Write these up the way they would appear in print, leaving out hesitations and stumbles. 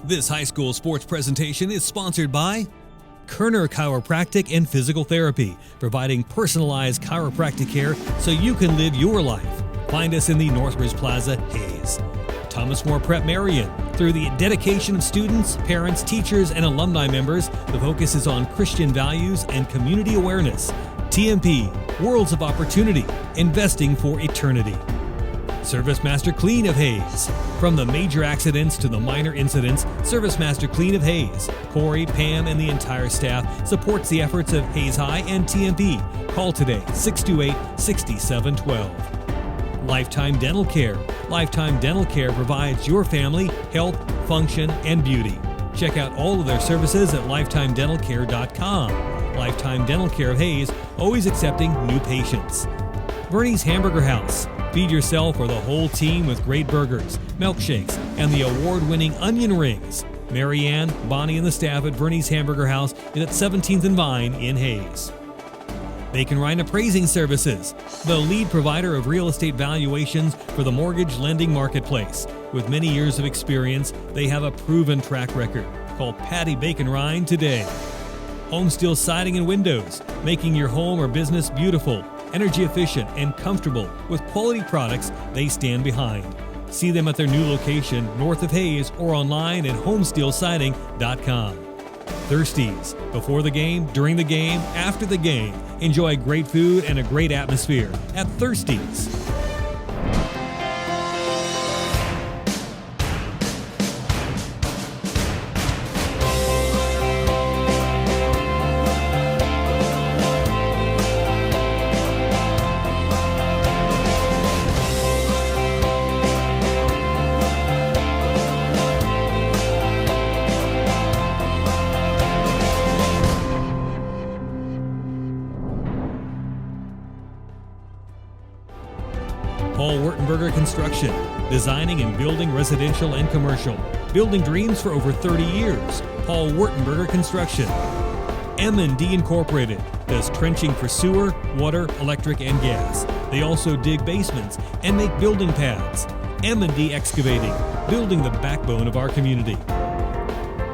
This high school sports presentation is sponsored by Kerner Chiropractic and Physical Therapy, providing personalized chiropractic care so you can live your life. Find us in the Northridge Plaza, Hayes. Thomas More Prep Marion. Through the dedication of students, parents, teachers, and alumni members, the focus is on Christian values and community awareness. TMP, Worlds of Opportunity, investing for eternity. Service Master Clean of Hayes. From the major accidents to the minor incidents, Service Master Clean of Hayes, Corey, Pam, and the entire staff supports the efforts of Hayes High and TMP. Call today, 628-6712. Lifetime Dental Care. Lifetime Dental Care provides your family health, function, and beauty. Check out all of their services at lifetimedentalcare.com. Lifetime Dental Care of Hayes, always accepting new patients. Bernie's Hamburger House. Feed yourself or the whole team with great burgers, milkshakes, and the award-winning onion rings. Marianne, Bonnie, and the staff at Bernie's Hamburger House is at 17th and Vine in Hayes. Bacon Rhine Appraising Services, the lead provider of real estate valuations for the mortgage lending marketplace. With many years of experience, they have a proven track record. Call Patty Bacon Rhine today. Home Steel Siding and Windows, making your home or business beautiful, energy efficient, and comfortable with quality products they stand behind. See them at their new location north of Hayes or online at homesteelsiding.com. Thirsties. Before the game, during the game, after the game. Enjoy great food and a great atmosphere at Thirsties. Paul Wurtenberger Construction, designing and building residential and commercial. Building dreams for over 30 years. Paul Wurtenberger Construction. M&D Incorporated does trenching for sewer, water, electric, and gas. They also dig basements and make building pads. M&D Excavating, building the backbone of our community.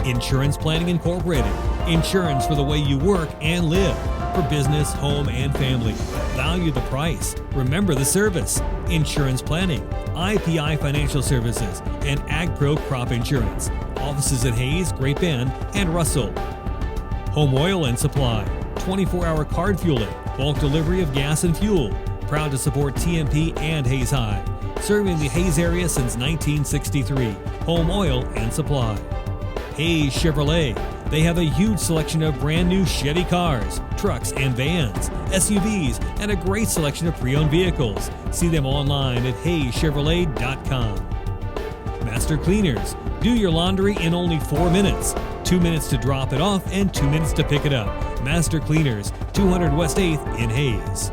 Insurance Planning Incorporated, insurance for the way you work and live. For business, home, and family. Value the price. Remember the service. Insurance planning, IPI Financial Services, and AgPro Crop Insurance. Offices at Hayes, Great Bend, and Russell. Home Oil and Supply, 24-hour card fueling, bulk delivery of gas and fuel. Proud to support TMP and Hayes High. Serving the Hayes area since 1963. Home Oil and Supply. Hayes Chevrolet. They have a huge selection of brand new Chevy cars, trucks and vans, SUVs, and a great selection of pre-owned vehicles. See them online at hayschevrolet.com. Master Cleaners. Do your laundry in only 4 minutes. 2 minutes to drop it off and 2 minutes to pick it up. Master Cleaners, 200 West 8th in Hayes.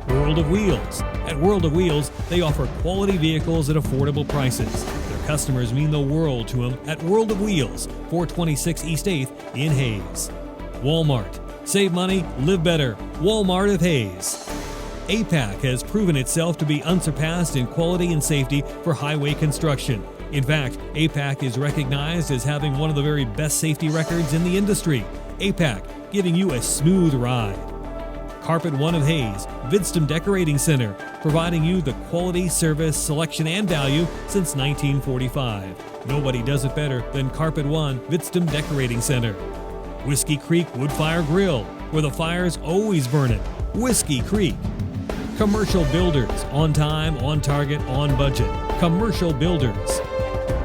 World of Wheels. At World of Wheels, they offer quality vehicles at affordable prices. Customers mean the world to them at World of Wheels, 426 East 8th in Hayes. Walmart. Save money, live better. Walmart of Hayes. APAC has proven itself to be unsurpassed in quality and safety for highway construction. In fact, APAC is recognized as having one of the very best safety records in the industry. APAC, giving you a smooth ride. Carpet One of Hayes, Vidstem Decorating Center, providing you the quality, service, selection, and value since 1945. Nobody does it better than Carpet One, Vidstem Decorating Center. Whiskey Creek Woodfire Grill, where the fire's always burning. Whiskey Creek. Commercial Builders, on time, on target, on budget. Commercial Builders.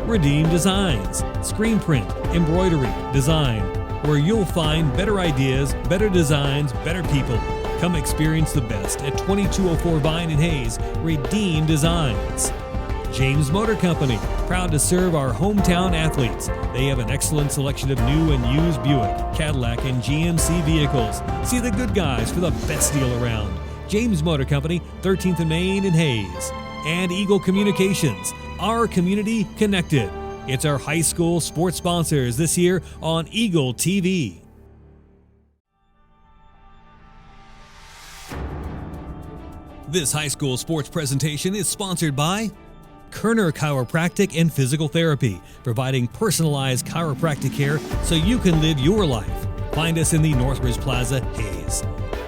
Redeem Designs, screen print, embroidery, design, where you'll find better ideas, better designs, better people. Come experience the best at 2204 Vine in Hayes. Redeem Designs. James Motor Company, proud to serve our hometown athletes. They have an excellent selection of new and used Buick, Cadillac, and GMC vehicles. See the good guys for the best deal around. James Motor Company, 13th and Main in Hayes. And Eagle Communications, our community connected. It's our high school sports sponsors this year on Eagle TV. This high school sports presentation is sponsored by Kerner Chiropractic and Physical Therapy, providing personalized chiropractic care so you can live your life. Find us in the Northridge Plaza, Hayes.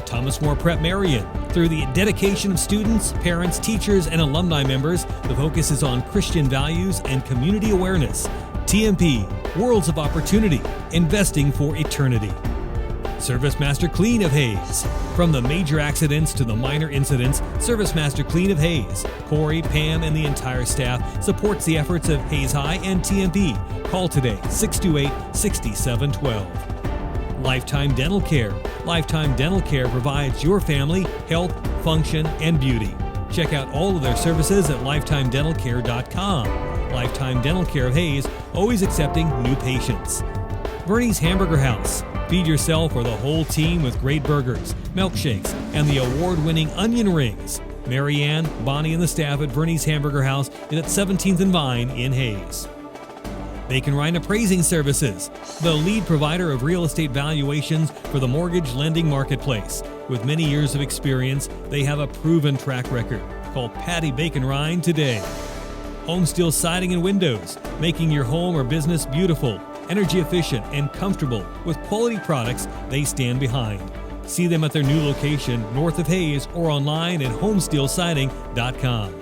Thomas More Prep Marion. Through the dedication of students, parents, teachers, and alumni members, the focus is on Christian values and community awareness. TMP, Worlds of Opportunity, investing for eternity. Service Master Clean of Hayes. From the major accidents to the minor incidents, Service Master Clean of Hayes, Corey, Pam, and the entire staff supports the efforts of Hayes High and TMP. Call today, 628-6712. Lifetime Dental Care. Lifetime Dental Care provides your family health, function, and beauty. Check out all of their services at lifetimedentalcare.com. Lifetime Dental Care of Hayes, always accepting new patients. Bernie's Hamburger House. Feed yourself or the whole team with great burgers, milkshakes, and the award-winning onion rings. Marianne, Bonnie, and the staff at Bernie's Hamburger House is at 17th and Vine in Hayes. Bacon Rhine Appraising Services, the lead provider of real estate valuations for the mortgage lending marketplace. With many years of experience, they have a proven track record. Call Patty Bacon Rhine today. Home Steel Siding and Windows, making your home or business beautiful, energy efficient, and comfortable with quality products they stand behind. See them at their new location north of Hayes or online at homesteelsiding.com.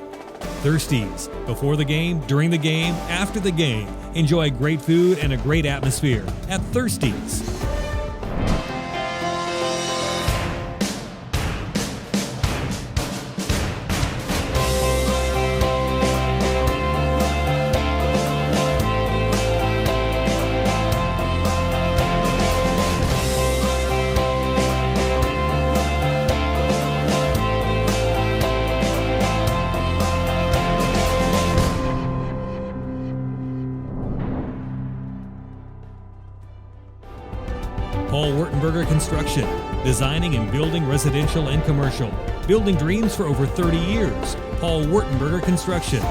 Thirsties. Before the game, during the game, after the game. Enjoy great food and a great atmosphere at Thirsties. Paul Wurtenberger Construction, designing and building residential and commercial. Building dreams for over 30 years. Paul Wurtenberger Construction.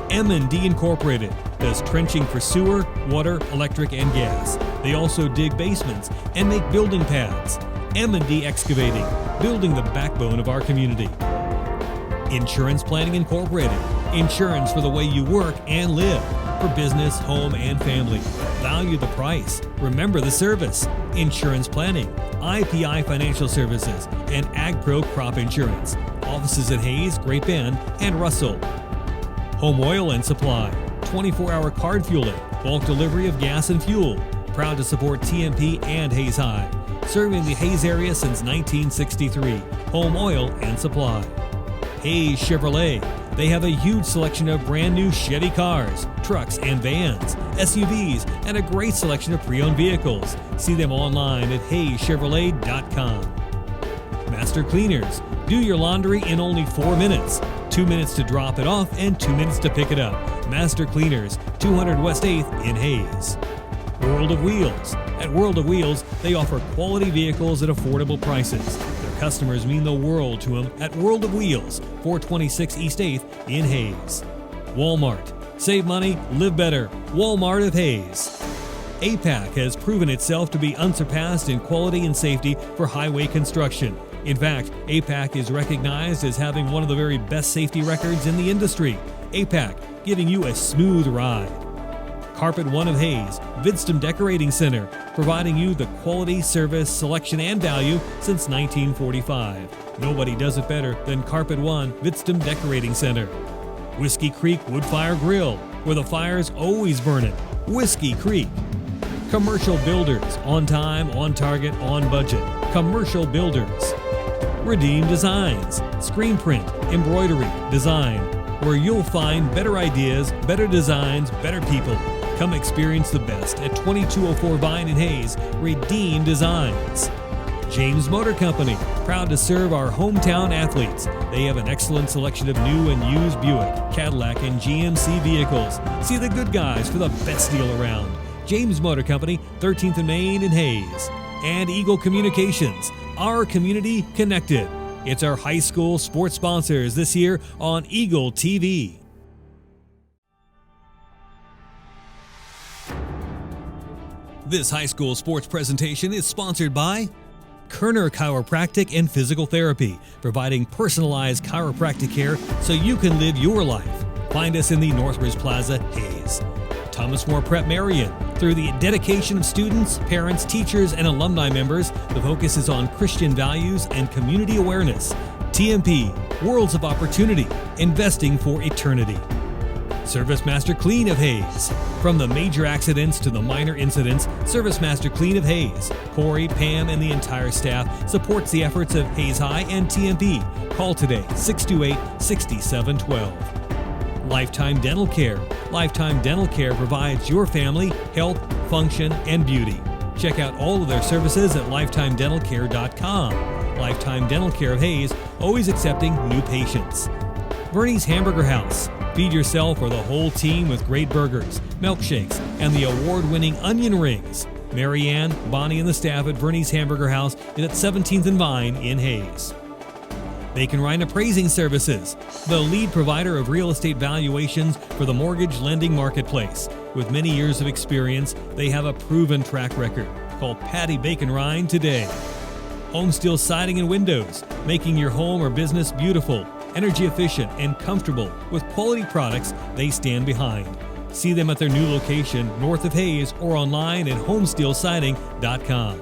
M&D Incorporated does trenching for sewer, water, electric, and gas. They also dig basements and make building pads. M&D Excavating, building the backbone of our community. Insurance Planning Incorporated, insurance for the way you work and live, for business, home, and family. Value the price. Remember the service. Insurance Planning, IPI Financial Services, and AgPro Crop Insurance. Offices at Hayes, Great Bend, and Russell. Home Oil and Supply, 24-hour card fueling, bulk delivery of gas and fuel. Proud to support TMP and Hayes High. Serving the Hayes area since 1963. Home Oil and Supply. Hayes Chevrolet. They have a huge selection of brand new Chevy cars, trucks and vans, SUVs, and a great selection of pre-owned vehicles. See them online at hayschevrolet.com. Master Cleaners. Do your laundry in only 4 minutes. 2 minutes to drop it off and 2 minutes to pick it up. Master Cleaners, 200 West 8th in Hayes. World of Wheels. At World of Wheels, they offer quality vehicles at affordable prices. Their customers mean the world to them at World of Wheels, 426 East 8th in Hayes. Walmart. Save money, live better. Walmart of Hayes. APAC has proven itself to be unsurpassed in quality and safety for highway construction. In fact, APAC is recognized as having one of the very best safety records in the industry. APAC, giving you a smooth ride. Carpet One of Hayes, Vidstem Decorating Center, providing you the quality, service, selection, and value since 1945. Nobody does it better than Carpet One, Vidstem Decorating Center. Whiskey Creek Woodfire Grill, where the fire's always burning. Whiskey Creek. Commercial Builders, on time, on target, on budget. Commercial Builders. Redeem Designs, screen print, embroidery, design, where you'll find better ideas, better designs, better people. Come experience the best at 2204 Vine in Hayes. Redeem Designs. James Motor Company, proud to serve our hometown athletes. They have an excellent selection of new and used Buick, Cadillac, and GMC vehicles. See the good guys for the best deal around. James Motor Company, 13th and Main in Hayes. And Eagle Communications, our community connected. It's our high school sports sponsors this year on Eagle TV. This high school sports presentation is sponsored by Kerner Chiropractic and Physical Therapy, providing personalized chiropractic care so you can live your life. Find us in the Northridge Plaza, Hayes. Thomas More Prep Marion. Through the dedication of students, parents, teachers, and alumni members, the focus is on Christian values and community awareness. TMP, Worlds of Opportunity, investing for eternity. Service Master Clean of Hayes. From the major accidents to the minor incidents, Service Master Clean of Hayes, Corey, Pam, and the entire staff supports the efforts of Hayes High and TMP. Call today, 628-6712. Lifetime Dental Care. Lifetime Dental Care provides your family health, function, and beauty. Check out all of their services at lifetimedentalcare.com. Lifetime Dental Care of Hayes, always accepting new patients. Bernie's Hamburger House. Feed yourself or the whole team with great burgers, milkshakes, and the award-winning onion rings. Marianne, Bonnie, and the staff at Bernie's Hamburger House is at 17th and Vine in Hayes. Bacon Rhine Appraising Services, the lead provider of real estate valuations for the mortgage lending marketplace. With many years of experience, they have a proven track record. Call Patty Bacon Rhine today. Home Steel Siding and Windows, making your home or business beautiful, energy efficient, and comfortable with quality products they stand behind. See them at their new location north of Hayes or online at homesteelsiding.com.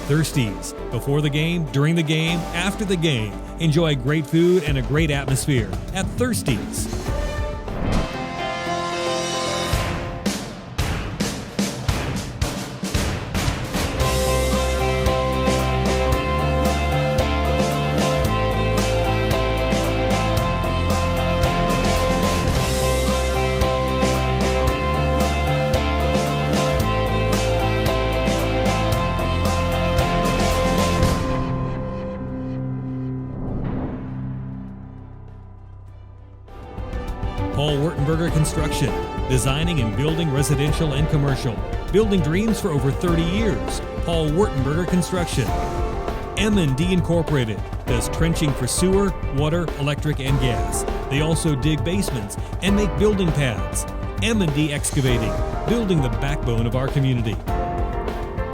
Thirsties. Before the game, during the game, after the game. Enjoy great food and a great atmosphere at Thirsties. Paul Wurtenberger Construction, designing and building residential and commercial. Building dreams for over 30 years. Paul Wurtenberger Construction. M&D Incorporated does trenching for sewer, water, electric, and gas. They also dig basements and make building pads. M&D Excavating, building the backbone of our community.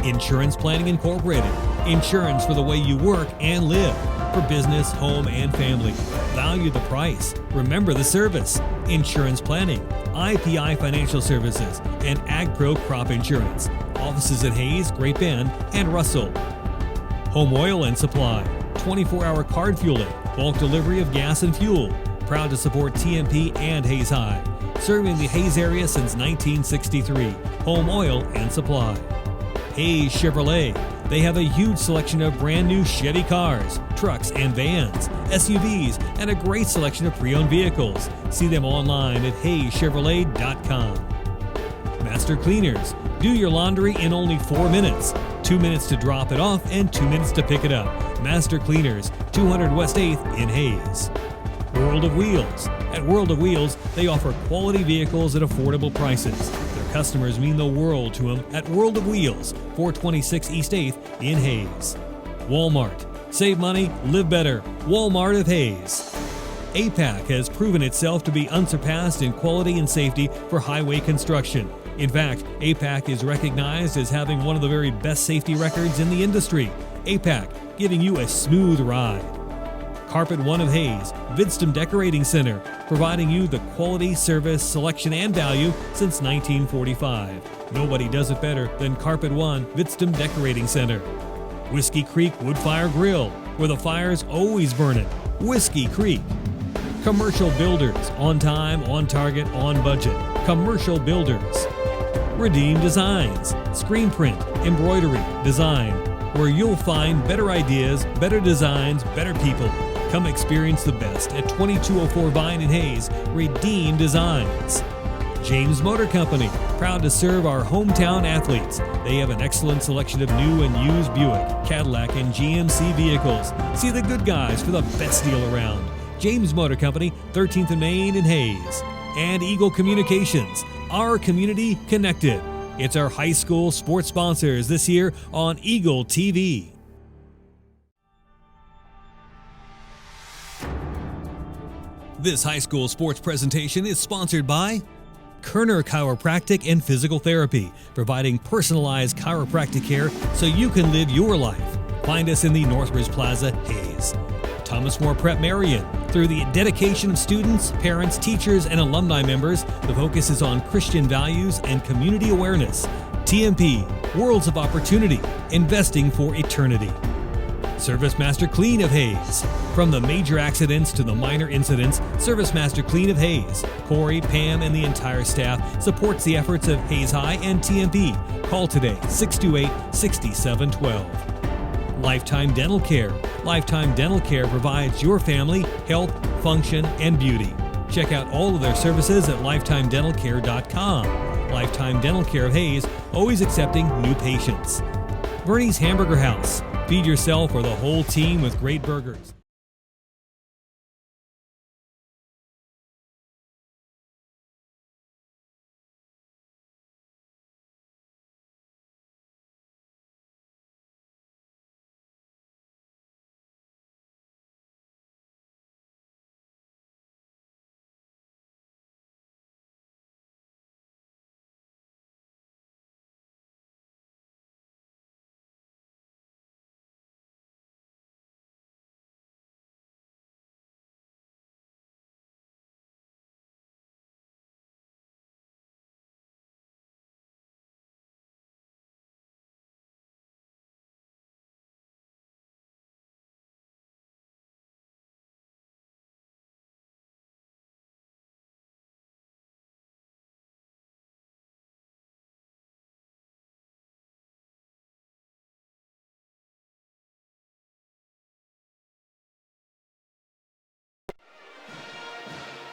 Insurance Planning Incorporated, insurance for the way you work and live. For business, home, and family. Value the price. Remember the service. Insurance planning, IPI Financial Services, and AgPro Crop Insurance. Offices at Hayes, Great Bend, and Russell. Home Oil and Supply, 24-hour card fueling, bulk delivery of gas and fuel. Proud to support TMP and Hayes High. Serving the Hayes area since 1963. Home Oil and Supply. Hayes Chevrolet. They have a huge selection of brand new Chevy cars, trucks and vans, SUVs, and a great selection of pre-owned vehicles. See them online at hayschevrolet.com. Master Cleaners. Do your laundry in only 4 minutes. 2 minutes to drop it off and 2 minutes to pick it up. Master Cleaners, 200 West 8th in Hayes. World of Wheels. At World of Wheels, they offer quality vehicles at affordable prices. Customers mean the world to them at World of Wheels, 426 East 8th in Hayes. Walmart. Save money, live better. Walmart of Hayes. APAC has proven itself to be unsurpassed in quality and safety for highway construction. In fact, APAC is recognized as having one of the very best safety records in the industry. APAC, giving you a smooth ride. Carpet One of Hayes, Vidstem Decorating Center, providing you the quality, service, selection, and value since 1945. Nobody does it better than Carpet One, Vidstem Decorating Center. Whiskey Creek Woodfire Grill, where the fire's always burning. Whiskey Creek. Commercial Builders, on time, on target, on budget. Commercial Builders. Redeem Designs, screen print, embroidery, design, where you'll find better ideas, better designs, better people. Come experience the best at 2204 Vine in Hayes. Redeem Designs. James Motor Company, proud to serve our hometown athletes. They have an excellent selection of new and used Buick, Cadillac, and GMC vehicles. See the good guys for the best deal around. James Motor Company, 13th and Main in Hayes. And Eagle Communications, our community connected. It's our high school sports sponsors this year on Eagle TV. This high school sports presentation is sponsored by Kerner Chiropractic and Physical Therapy, providing personalized chiropractic care so you can live your life. Find us in the Northridge Plaza, Hayes. Thomas More Prep Marion. Through the dedication of students, parents, teachers, and alumni members, the focus is on Christian values and community awareness. TMP, Worlds of Opportunity, investing for eternity. Service Master Clean of Hayes. From the major accidents to the minor incidents, Service Master Clean of Hayes, Corey, Pam, and the entire staff supports the efforts of Hayes High and TMP. Call today, 628-6712. Lifetime Dental Care. Lifetime Dental Care provides your family health, function, and beauty. Check out all of their services at lifetimedentalcare.com. Lifetime Dental Care of Hayes, always accepting new patients. Bernie's Hamburger House. Feed yourself or the whole team with great burgers.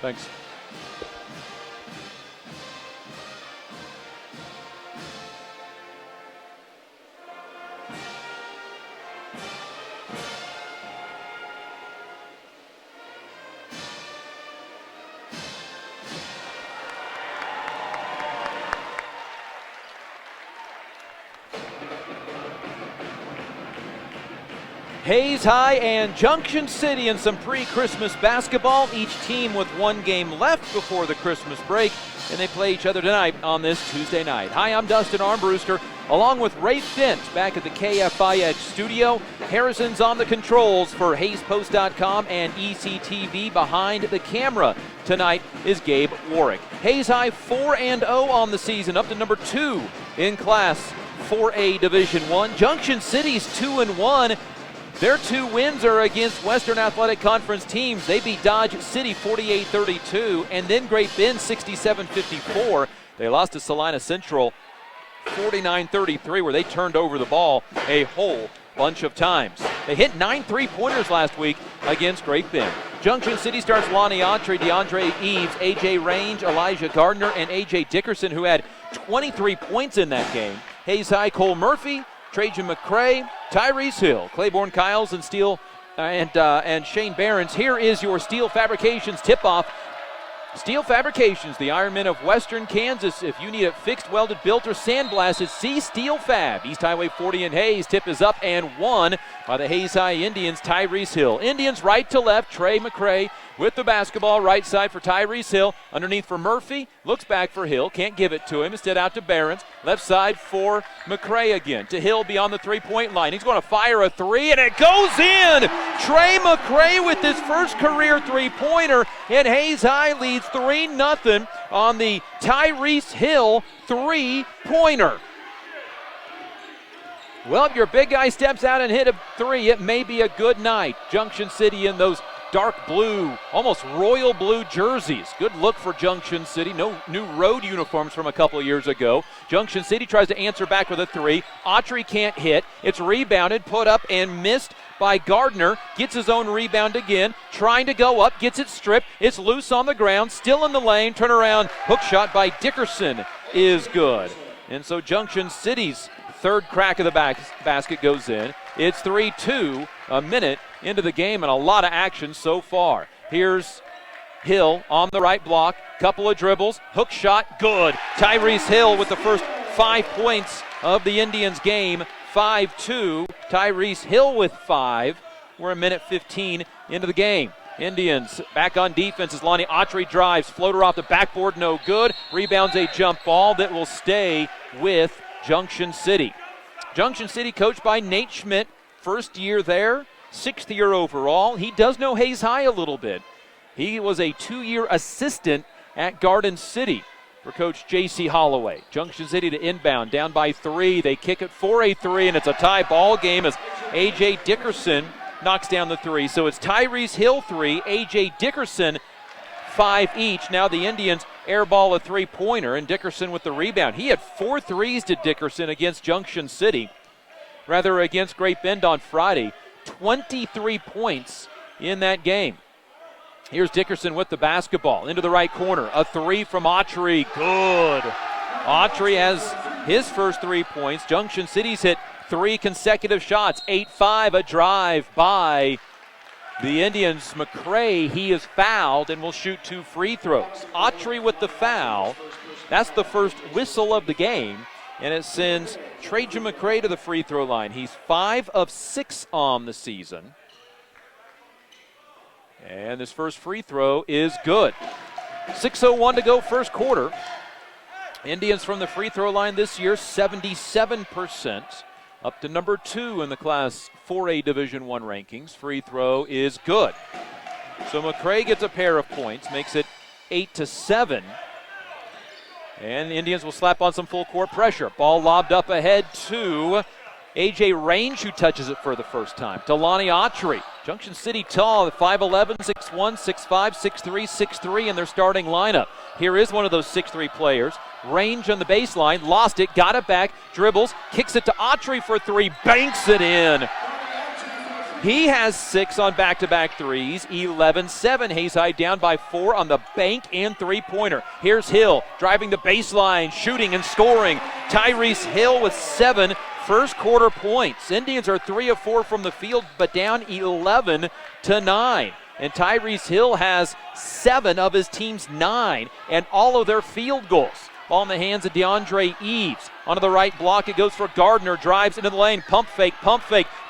Thanks. Hayes High and Junction City in some pre-Christmas basketball, each team with one game left before the Christmas break, and they play each other tonight on this Tuesday night. Hi, I'm Dustin Armbruster, along with Ray Fint back at the KFIX studio. Harrison's on the controls for HayesPost.com and ECTV. Behind the camera tonight is Gabe Warwick. Hayes High 4-0 on the season, up to number 2 in Class 4A Division I. Junction City's 2-1. Their 2 wins are against Western Athletic Conference teams. They beat Dodge City 48-32 and then Great Bend 67-54. They lost to Salina Central 49-33, where they turned over the ball a whole bunch of times. They hit 9 3-pointers last week against Great Bend. Junction City starts Lonnie Autry, DeAndre Eves, A.J. Range, Elijah Gardner, and A.J. Dickerson, who had 23 points in that game. Hayes High, Cole Murphy, Trajan McCray, Tyrese Hill, Claiborne Kiles, and Shane Behrens. Here is your Steel Fabrications tip-off. Steel Fabrications, the Ironmen of Western Kansas. If you need it fixed, welded, built, or sandblasted, see Steel Fab. East Highway 40 in Hayes. Tip is up and won by the Hayes High Indians, Tyrese Hill. Indians right to left, Trey McCray with the basketball, right side for Tyrese Hill. Underneath for Murphy, looks back for Hill, can't give it to him. Instead out to Behrens. Left side for McCray again. To Hill beyond the three-point line. He's going to fire a three, and it goes in! Trey McCray with his first career three-pointer, and Hayes High leads 3-0 on the Tyrese Hill three-pointer. Well, if your big guy steps out and hit a three, it may be a good night. Junction City in those dark blue, almost royal blue jerseys. Good look for Junction City. No new road uniforms from a couple of years ago. Junction City tries to answer back with a three. Autry can't hit. It's rebounded, put up, and missed by Gardner. Gets his own rebound again. Trying to go up, gets it stripped. It's loose on the ground, still in the lane. Turnaround hook shot by Dickerson is good. And so Junction City's third crack of the basket goes in. It's 3-2, a minute into the game, and a lot of action so far. Here's Hill on the right block, couple of dribbles, hook shot, good. Tyrese Hill with the first 5 points of the Indians game, 5-2. Tyrese Hill with 5. We're a minute 15 into the game. Indians back on defense as Lonnie Autry drives, floater off the backboard, no good. Rebounds a jump ball that will stay with Junction City. Junction City coached by Nate Schmidt, first year there. 6th year overall. He does know Hayes High a little bit. He was a 2-year assistant at Garden City for Coach J.C. Holloway. Junction City to inbound, down by 3. They kick it for a 3, and it's a tie ball game as A.J. Dickerson knocks down the 3. So it's Tyrese Hill 3, A.J. Dickerson 5 each. Now the Indians airball a 3-pointer, and Dickerson with the rebound. He had 4 threes to Dickerson against Great Bend on Friday. 23 points in that game. Here's Dickerson with the basketball into the right corner. A 3 from Autry. Good. Autry has his first 3 points. Junction City's hit 3 consecutive shots. 8-5, a drive by the Indians. McCray, he is fouled and will shoot 2 free throws. Autry with the foul. That's the first whistle of the game, and it sends Trajan McCray to the free throw line. He's 5 of 6 on the season. And this first free throw is good. 6:01 to go, first quarter. Indians from the free throw line this year, 77%, up to number 2 in the Class 4A Division I rankings. Free throw is good. So McCray gets a pair of points, makes it 8-7. And the Indians will slap on some full court pressure. Ball lobbed up ahead to A.J. Range, who touches it for the first time. To Lonnie Autry. Junction City tall, 5'11", 6'1", 6'5", 6'3", 6'3 in their starting lineup. Here is one of those 6'3 players. Range on the baseline, lost it, got it back, dribbles, kicks it to Autry for 3, banks it in. He has 6 on back-to-back threes, 11-7. Hayes High down by 4 on the bank and 3-pointer. Here's Hill driving the baseline, shooting and scoring. Tyrese Hill with 7 first quarter points. Indians are 3 of 4 from the field, but down 11-9. And Tyrese Hill has 7 of his team's 9, and all of their field goals. Ball in the hands of DeAndre Eves. Onto the right block, it goes for Gardner. Drives into the lane, pump fake.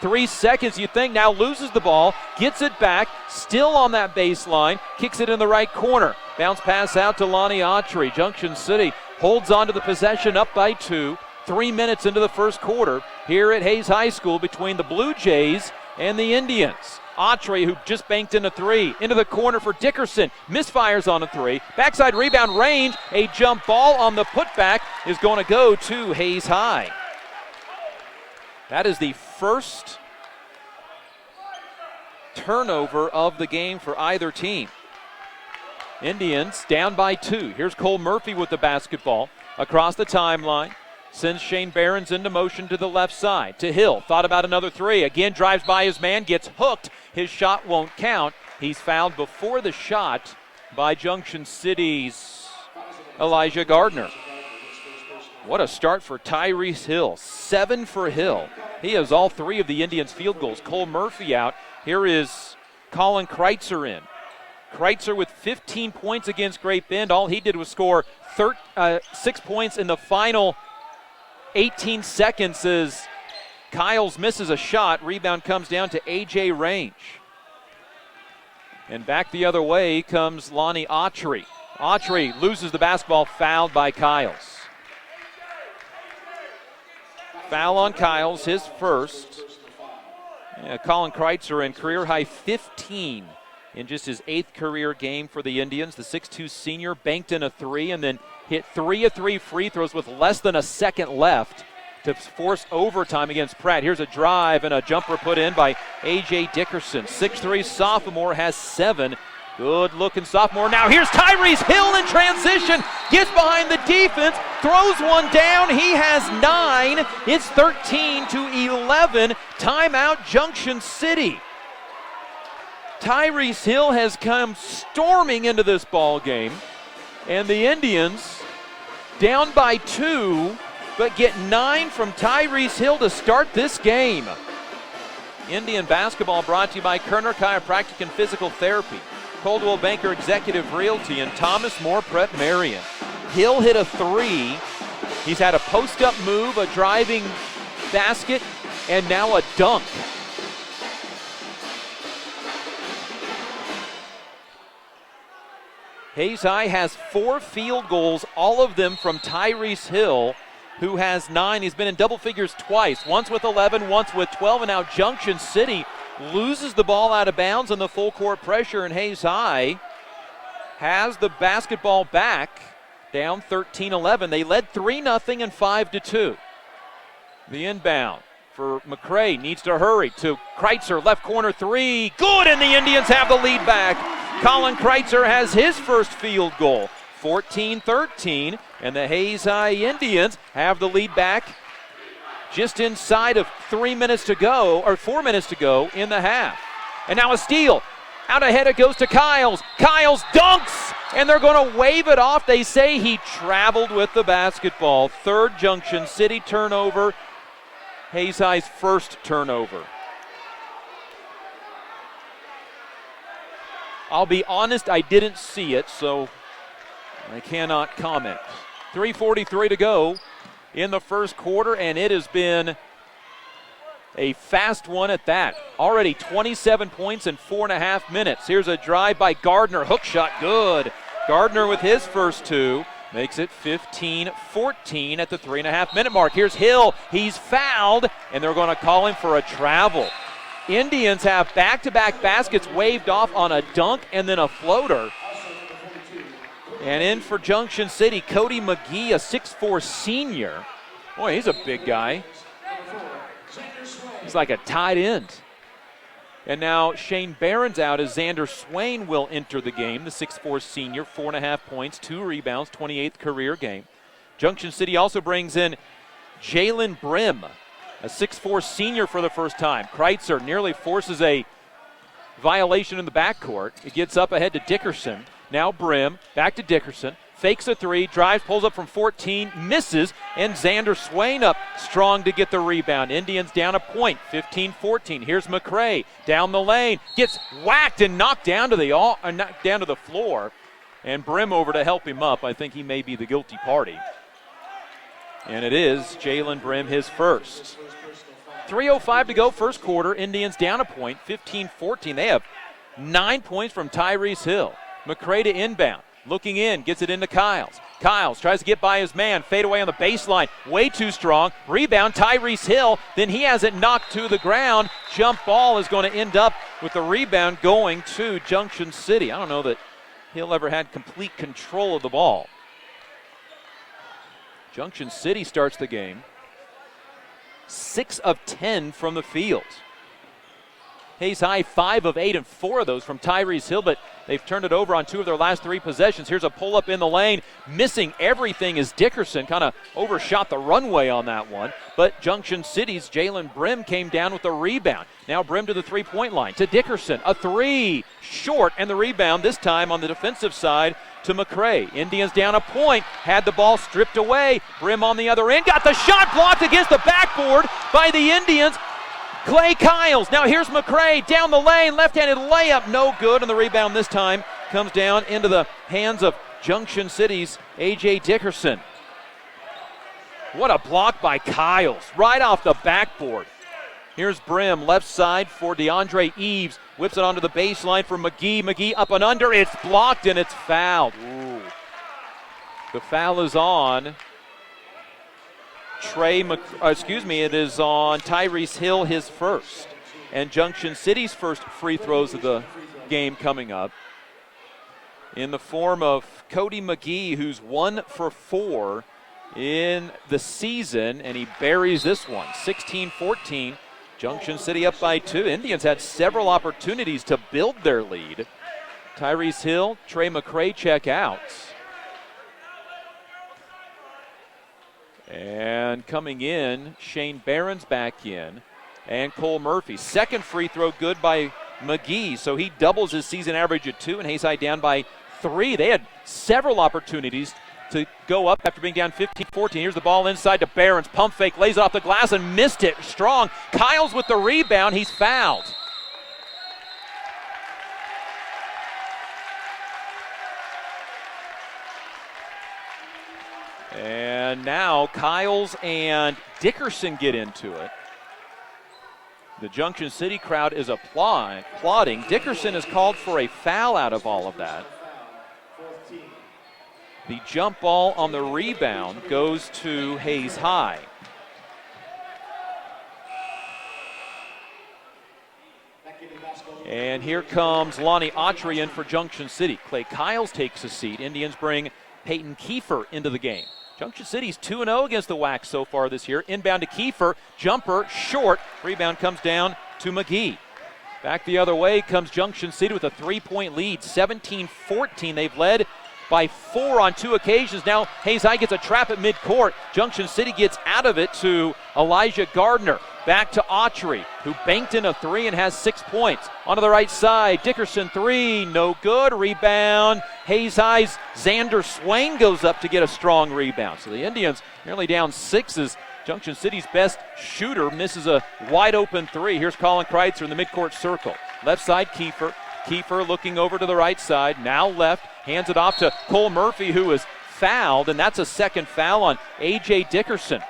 3 seconds, you think, now loses the ball. Gets it back, still on that baseline. Kicks it in the right corner. Bounce pass out to Lonnie Autry. Junction City holds on to the possession, up by 2. 3 minutes into the first quarter here at Hayes High School between the Blue Jays and the Indians. Autry, who just banked in a 3, into the corner for Dickerson. Misfires on a 3. Backside rebound, Range. A jump ball on the putback is going to go to Hayes High. That is the first turnover of the game for either team. Indians down by 2. Here's Cole Murphy with the basketball across the timeline. Sends Shane Behrens into motion to the left side. To Hill. Thought about another 3. Again, drives by his man, gets hooked. His shot won't count. He's fouled before the shot by Junction City's Elijah Gardner. What a start for Tyrese Hill. 7 for Hill. He has all 3 of the Indians' field goals. Cole Murphy out. Here is Colin Kreitzer in. Kreitzer with 15 points against Great Bend. All he did was score 6 points in the final 18 seconds as Kyles misses a shot. Rebound comes down to A.J. Range. And back the other way comes Lonnie Autry. Autry loses the basketball, fouled by Kyles. Foul on Kyles, his first. Colin Kreitzer in career-high 15 in just his 8th career game for the Indians. The 6'2 senior banked in a 3 and then hit 3 of 3 free throws with less than a second left to force overtime against Pratt. Here's a drive and a jumper put in by A.J. Dickerson. 6'3 sophomore has 7. Good-looking sophomore. Now here's Tyrese Hill in transition. Gets behind the defense, throws one down. He has 9. It's 13-11. Timeout, Junction City. Tyrese Hill has come storming into this ball game, and the Indians down by 2, but get 9 from Tyrese Hill to start this game. Indian basketball brought to you by Kerner Chiropractic and Physical Therapy, Coldwell Banker Executive Realty, and Thomas More Prep Marion. Hill hit a 3. He's had a post-up move, a driving basket, and now a dunk. Hayes High has 4 field goals, all of them from Tyrese Hill, who has 9. He's been in double figures twice, once with 11, once with 12, and now Junction City loses the ball out of bounds on the full court pressure, and Hayes High has the basketball back, down 13-11. They led 3-0 and 5-2. The inbound for McCray needs to hurry to Kreitzer, left corner three, good, and the Indians have the lead back. Colin Kreitzer has his first field goal, 14-13, and the Hayes High Indians have the lead back just inside of 4 minutes to go in the half. And now a steal. Out ahead it goes to Kiles. Kiles dunks, and they're going to wave it off. They say he traveled with the basketball. Third Junction City turnover. Hayes High's first turnover. I'll be honest, I didn't see it, so I cannot comment. 3:43 to go in the first quarter, and it has been a fast one at that. Already 27 points in 4.5 minutes. Here's a drive by Gardner. Hook shot, good. Gardner with his first two makes it 15-14 at the 3.5-minute mark. Here's Hill. He's fouled, and they're going to call him for a travel. Indians have back-to-back baskets waved off on a dunk and then a floater. And in for Junction City, Cody McGee, a 6'4 senior. Boy, he's a big guy. He's like a tight end. And now Shane Barron's out as Xander Swain will enter the game, the 6'4 senior, 4.5 points, 2 rebounds, 28th career game. Junction City also brings in Jalen Brim, a 6'4 senior for the first time. Kreitzer nearly forces a violation in the backcourt. It gets up ahead to Dickerson. Now Brim, back to Dickerson, fakes a three, drives, pulls up from 14, misses, and Xander Swain up strong to get the rebound. Indians down a point, 15-14. Here's McCray down the lane, gets whacked and knocked down to the floor, and Brim over to help him up. I think he may be the guilty party. And it is Jalen Brim, his first. 3:05 to go, first quarter. Indians down a point, 15-14. They have 9 points from Tyrese Hill. McCray to inbound. Looking in, gets it into Kiles. Kiles tries to get by his man. Fade away on the baseline. Way too strong. Rebound, Tyrese Hill. Then he has it knocked to the ground. Jump ball is going to end up with the rebound going to Junction City. I don't know that Hill ever had complete control of the ball. Junction City starts the game 6 of 10 from the field. Hayes High 5 of 8, and 4 of those from Tyrese Hill, but they've turned it over on 2 of their last 3 possessions. Here's a pull-up in the lane. Missing everything is Dickerson. Kind of overshot the runway on that one. But Junction City's Jalen Brim came down with the rebound. Now Brim to the three-point line. To Dickerson. A three. Short, and the rebound this time on the defensive side to McCray. Indians down a point. Had the ball stripped away. Brim on the other end. Got the shot blocked against the backboard by the Indians. Clay Kiles. Now here's McCray down the lane. Left-handed layup. No good. And the rebound this time comes down into the hands of Junction City's A.J. Dickerson. What a block by Kiles. Right off the backboard. Here's Brim, left side for DeAndre Eves. Whips it onto the baseline for McGee. McGee up and under. It's blocked and it's fouled. Ooh. The foul is on it is on Tyrese Hill, his first. And Junction City's first free throws of the game coming up in the form of Cody McGee, who's 1 for 4 in the season, and he buries this one, 16-14. Junction City up by 2. Indians had several opportunities to build their lead. Tyrese Hill, Trey McCray check out. And coming in, Shane Barron's back in, and Cole Murphy. Second free throw good by McGee, so he doubles his season average at 2, and Hayes High down by 3. They had several opportunities to go up after being down 15-14. Here's the ball inside to Barron's. Pump fake, lays it off the glass and missed it. Strong. Kiles with the rebound. He's fouled. And now Kiles and Dickerson get into it. The Junction City crowd is applauding. Dickerson is called for a foul out of all of that. The jump ball on the rebound goes to Hayes High. And here comes Lonnie Autry in for Junction City. Clay Kiles takes a seat. Indians bring Peyton Kiefer into the game. Junction City's 2-0 against the WAC so far this year. Inbound to Kiefer, jumper, short. Rebound comes down to McGee. Back the other way comes Junction City with a 3-point lead, 17-14. They've led by 4 on 2 occasions. Now Hayes High gets a trap at midcourt. Junction City gets out of it to Elijah Gardner. Back to Autry, who banked in a 3 and has 6 points. Onto the right side, Dickerson 3, no good. Rebound. Hayes High's Xander Swain goes up to get a strong rebound. So the Indians nearly down 6 as Junction City's best shooter misses a wide open 3. Here's Colin Kreitzer in the midcourt circle. Left side, Kiefer. Kiefer looking over to the right side, now left, hands it off to Cole Murphy, who is fouled, and that's a second foul on A.J. Dickerson.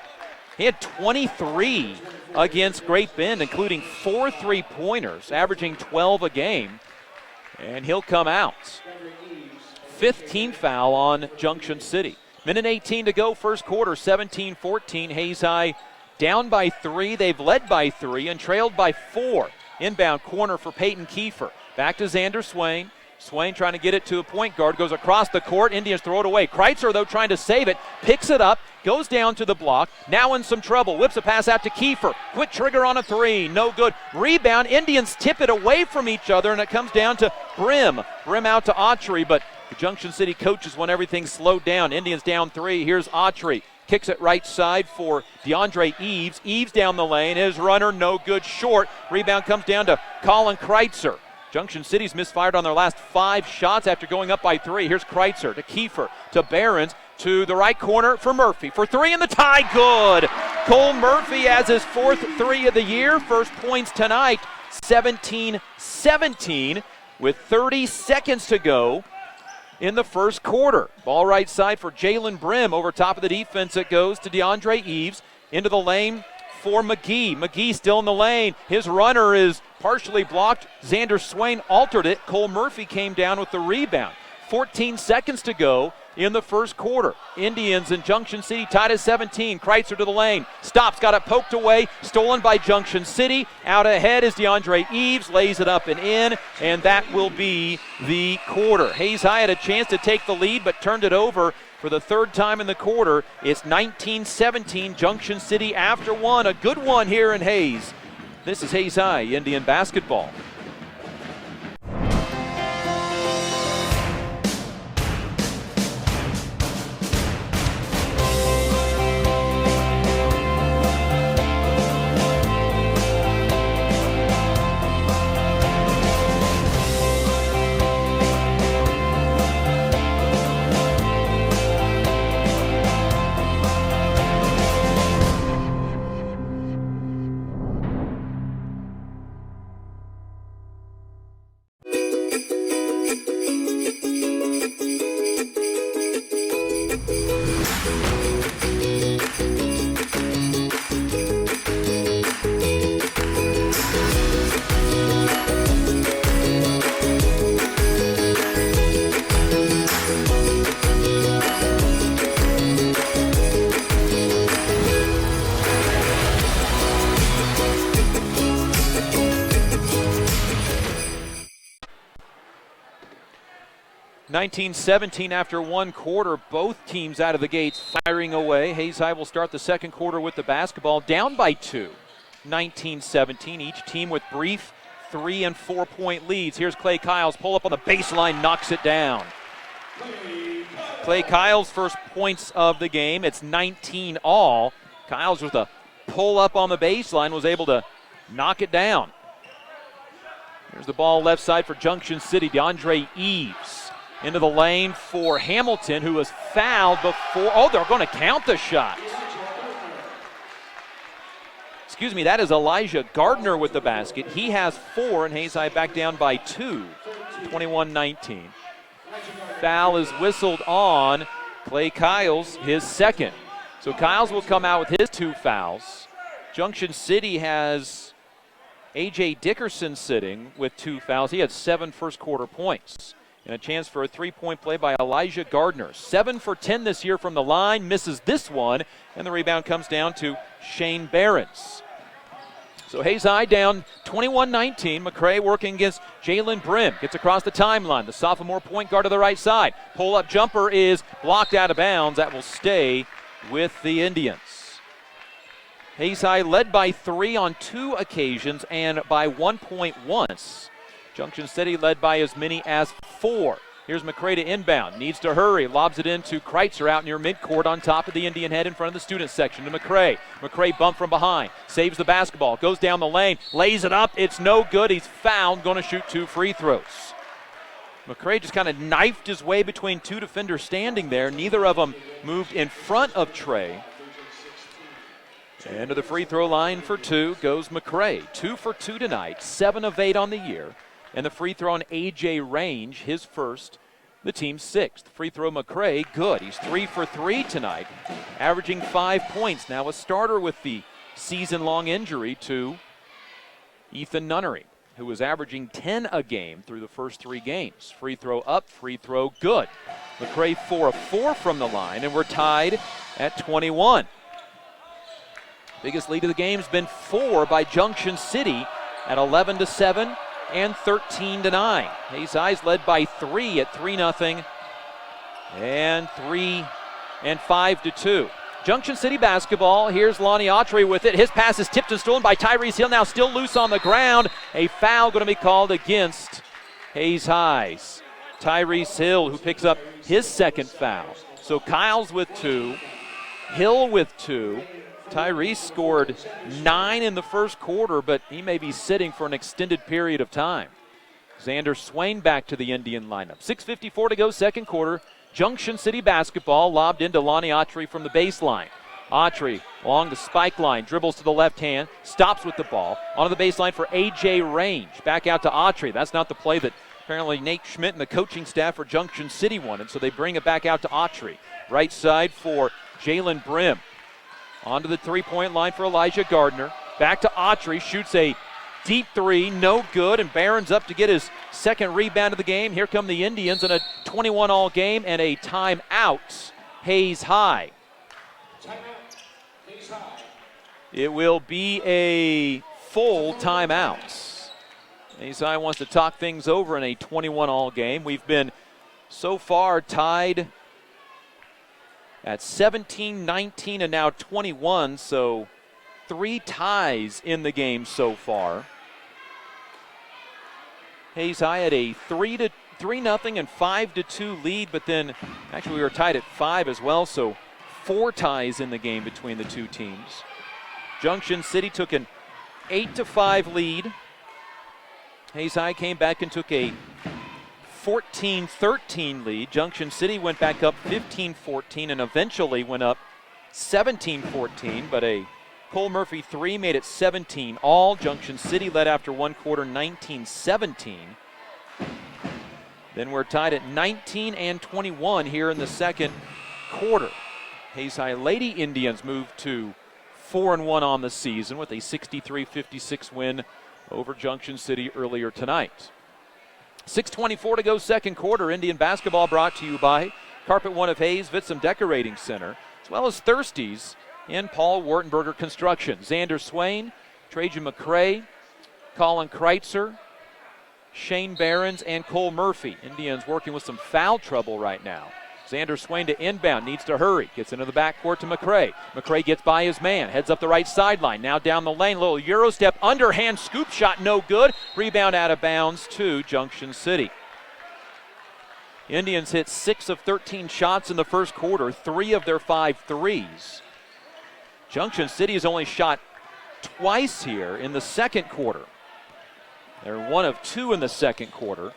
He had 23 against Great Bend, including 4 3-pointers, averaging 12 a game, and he'll come out. 15th foul on Junction City. Minute 18 to go, first quarter, 17-14. Hayes High down by 3. They've led by 3 and trailed by 4. Inbound corner for Peyton Kiefer. Back to Xander Swain. Swain trying to get it to a point guard, goes across the court. Indians throw it away. Kreitzer, though, trying to save it, picks it up, goes down to the block, now in some trouble. Whips a pass out to Kiefer. Quick trigger on a 3, no good. Rebound, Indians tip it away from each other, and it comes down to Brim. Brim out to Autry, but the Junction City coaches want everything slowed down. Indians down 3. Here's Autry. Kicks it right side for DeAndre Eves. Eves down the lane. His runner, no good, short. Rebound comes down to Colin Kreitzer. Junction City's misfired on their last 5 shots after going up by 3. Here's Kreitzer to Kiefer to Behrens to the right corner for Murphy. For 3 in the tie, good. Cole Murphy has his 4th 3 of the year. First points tonight, 17-17 with 30 seconds to go in the first quarter. Ball right side for Jalen Brim. Over top of the defense it goes to DeAndre Eves. Into the lane for McGee. McGee still in the lane. His runner is partially blocked. Xander Swain altered it. Cole Murphy came down with the rebound. 14 seconds to go in the first quarter. Indians and Junction City tied at 17. Kreitzer to the lane. Stops, got it poked away. Stolen by Junction City. Out ahead is DeAndre Eves. Lays it up and in, and that will be the quarter. Hayes High had a chance to take the lead, but turned it over for the 3rd time in the quarter. It's 19-17. Junction City after 1. A good one here in Hayes. This is Hayes High Indian basketball. (19-17) after 1 quarter, both teams out of the gates firing away. Hayes High will start the second quarter with the basketball, down by 2. 19-17, each team with brief 3- and 4-point leads. Here's Clay Kiles, pull up on the baseline, knocks it down. Clay Kiles' first points of the game. It's 19 all. Kiles with a pull up on the baseline was able to knock it down. Here's the ball left side for Junction City. DeAndre Eves into the lane for Hamilton, who was fouled before. Oh, they're going to count the shot. Excuse me, that is Elijah Gardner with the basket. He has 4, and Hayes High back down by 2, 21-19. Foul is whistled on Clay Kiles, his 2nd. So Kiles will come out with his 2 fouls. Junction City has A.J. Dickerson sitting with 2 fouls. He had 7 first quarter points. And a chance for a 3-point play by Elijah Gardner. 7 for 10 this year from the line, misses this one, and the rebound comes down to Shane Behrens. So Hayes High down 21-19. McCray working against Jalen Brim. Gets across the timeline. The sophomore point guard to the right side. Pull-up jumper is blocked out of bounds. That will stay with the Indians. Hayes High led by 3 on 2 occasions and by 1 point once. Junction City led by as many as 4. Here's McCray to inbound. Needs to hurry. Lobs it into Kreitzer out near midcourt on top of the Indian head in front of the student section to McCray. McCray bump from behind. Saves the basketball. Goes down the lane. Lays it up. It's no good. He's fouled. Going to shoot 2 free throws. McCray just kind of knifed his way between 2 defenders standing there. Neither of them moved in front of Trey. And to the free throw line for 2 goes McCray. 2 for 2 tonight, 7 of 8 on the year. And the free throw on A.J. Range, his first, the team's 6th. Free throw McCray, good. He's 3 for 3 tonight, averaging 5 points. Now a starter with the season-long injury to Ethan Nunnery, who was averaging 10 a game through the first 3 games. Free throw up, free throw good. McCray 4 of 4 from the line, and we're tied at 21. Biggest lead of the game has been 4 by Junction City at 11-7 and 13-9. Hayes High's led by 3 at 3-0 and 5-2. Junction City basketball. Here's Lonnie Autry with it. His pass is tipped and stolen by Tyrese Hill. Now still loose on the ground. A foul going to be called against Hayes High's. Tyrese Hill, who picks up his 2nd foul. So Kyle's with 2, Hill with 2. Tyrese scored 9 in the first quarter, but he may be sitting for an extended period of time. Xander Swain back to the Indian lineup. 6:54 to go, second quarter. Junction City basketball lobbed into Lonnie Autry from the baseline. Autry along the spike line, dribbles to the left hand, stops with the ball. Onto the baseline for A.J. Range. Back out to Autry. That's not the play that apparently Nate Schmidt and the coaching staff for Junction City wanted, so they bring it back out to Autry. Right side for Jalen Brim. Onto the three-point line for Elijah Gardner. Back to Autry, shoots a deep 3, no good, and Barron's up to get his 2nd rebound of the game. Here come the Indians in a 21-all game and a timeout. Hayes High. It will be a full timeout. Hayes High wants to talk things over in a 21-all game. We've been so far tied at 17, 19, and now 21, so 3 ties in the game so far. Hayes High had a 3-0 and 5-2 lead, but then actually we were tied at 5 as well, so 4 ties in the game between the 2 teams. Junction City took an 8-5 lead. Hayes High came back and took a 14-13 lead. Junction City went back up 15-14 and eventually went up 17-14, but a Cole Murphy 3 made it 17 all. Junction City led after 1 quarter 19-17. Then we're tied at 19 and 21 here in the second quarter. Hayes High Lady Indians moved to 4-1 on the season with a 63-56 win over Junction City earlier tonight. 6:24 to go, second quarter. Indian basketball brought to you by Carpet One of Hayes, Vitsum Decorating Center, as well as Thirsties and Paul Wartenberger Construction. Xander Swain, Trajan McCray, Colin Kreitzer, Shane Behrens, and Cole Murphy. Indians working with some foul trouble right now. Xander Swain to inbound, needs to hurry. Gets into the backcourt to McCray. McCray gets by his man, heads up the right sideline. Now down the lane, little Euro step, underhand scoop shot, no good. Rebound out of bounds to Junction City. Indians hit 6 of 13 shots in the first quarter, 3 of their 5 threes. Junction City has only shot twice here in the second quarter. They're 1 of 2 in the second quarter.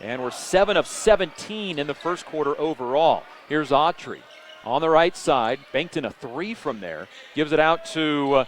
And we're 7 of 17 in the first quarter overall. Here's Autry on the right side. Banked in a 3 from there. Gives it out to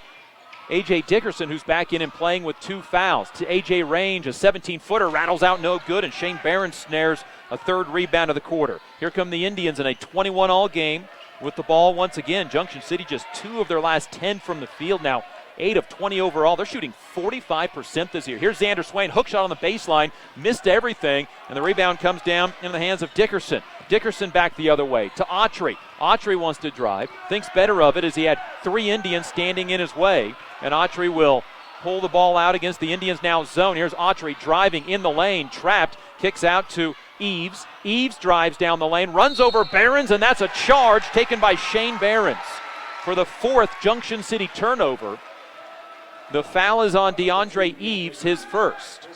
A.J. Dickerson, who's back in and playing with 2 fouls. To A.J. Range, a 17-footer, rattles out no good, and Shane Barron snares a 3rd rebound of the quarter. Here come the Indians in a 21-all game with the ball once again. Junction City just 2 of their last 10 from the field now. 8 of 20 overall. They're shooting 45% this year. Here's Xander Swain, hook shot on the baseline, missed everything, and the rebound comes down in the hands of Dickerson. Dickerson back the other way to Autry. Autry wants to drive, thinks better of it as he had 3 Indians standing in his way, and Autry will pull the ball out against the Indians now zone. Here's Autry driving in the lane, trapped, kicks out to Eves. Eves drives down the lane, runs over Behrens, and that's a charge taken by Shane Behrens for the 4th Junction City turnover. The foul is on DeAndre Eves, his first.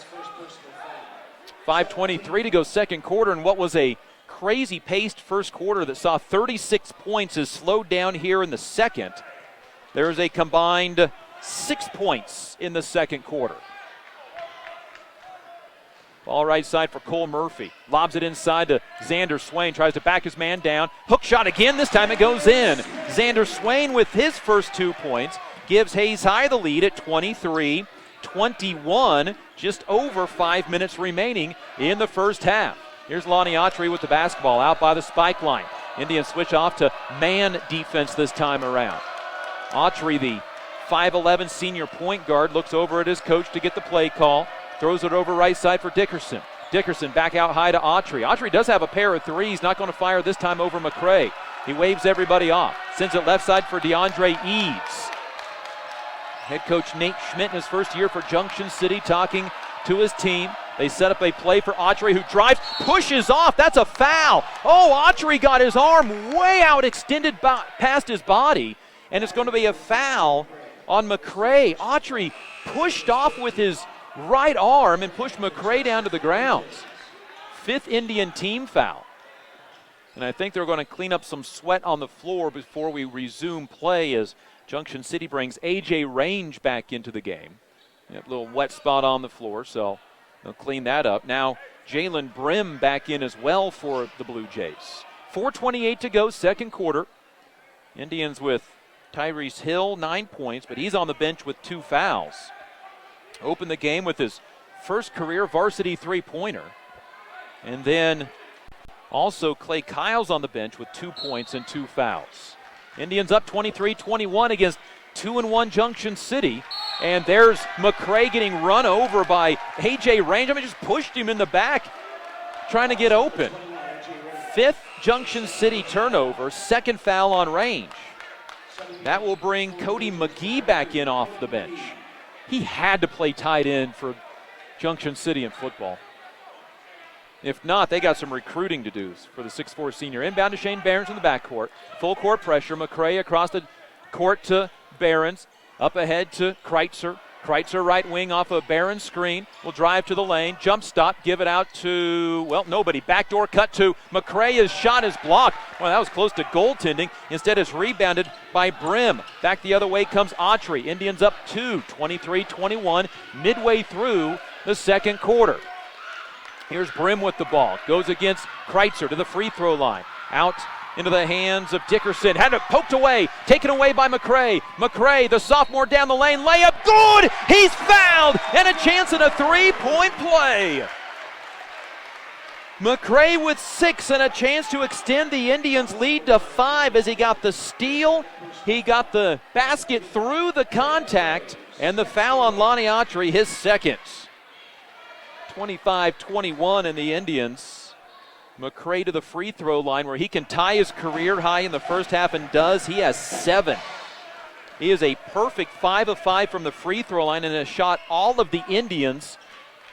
5:23 to go second quarter, and what was a crazy paced first quarter that saw 36 points is slowed down here in the second. There's a combined 6 points in the second quarter. Ball right side for Cole Murphy. Lobs it inside to Xander Swain. Tries to back his man down. Hook shot again. This time it goes in. Xander Swain with his first 2 points gives Hayes High the lead at 23-21. Just over 5 minutes remaining in the first half. Here's Lonnie Autry with the basketball out by the spike line. Indians switch off to man defense this time around. Autry, the 5'11 senior point guard, looks over at his coach to get the play call. Throws it over right side for Dickerson. Dickerson back out high to Autry. Autry does have a pair of threes, not going to fire this time over McCray. He waves everybody off. Sends it left side for DeAndre Eves. Head coach Nate Schmidt in his first year for Junction City talking to his team. They set up a play for Autry, who drives, pushes off. That's a foul. Oh, Autry got his arm way out, extended past his body, and it's going to be a foul on McCray. Autry pushed off with his right arm and pushed McCray down to the ground. 5th Indian team foul. And I think they're going to clean up some sweat on the floor before we resume play as Junction City brings A.J. Range back into the game. A little wet spot on the floor, so they'll clean that up. Now Jalen Brim back in as well for the Blue Jays. 4:28 to go, second quarter. Indians with Tyrese Hill, 9 points, but he's on the bench with 2 fouls. Opened the game with his first career varsity three-pointer. And then also Clay Kyle's on the bench with 2 points and 2 fouls. Indians up 23-21 against 2-1 Junction City. And there's McCray getting run over by A.J. Range. Just pushed him in the back, trying to get open. 5th Junction City turnover, second foul on Range. That will bring Cody McGee back in off the bench. He had to play tight end for Junction City in football. If not, they got some recruiting to do for the 6'4 senior. Inbound to Shane Behrens in the backcourt. Full court pressure. McCray across the court to Behrens. Up ahead to Kreitzer. Kreitzer right wing off a Behrens screen. Will drive to the lane. Jump stop. Give it out to, well, nobody. Backdoor cut to McCray. His shot is blocked. Well, that was close to goaltending. Instead, it's rebounded by Brim. Back the other way comes Autry. Indians up 2, 23-21, midway through the second quarter. Here's Brim with the ball. Goes against Kreitzer to the free throw line. Out into the hands of Dickerson. Had it poked away. Taken away by McCray. McCray, the sophomore down the lane. Layup. Good! He's fouled! And a chance at a three-point play. McCray with 6 and a chance to extend the Indians' lead to 5 as he got the steal. He got the basket through the contact. And the foul on Lonnie Autry, his second. 25-21 in the Indians. McCray to the free throw line where he can tie his career high in the first half and does. He has 7. He is a perfect 5 of 5 from the free throw line and has shot all of the Indians'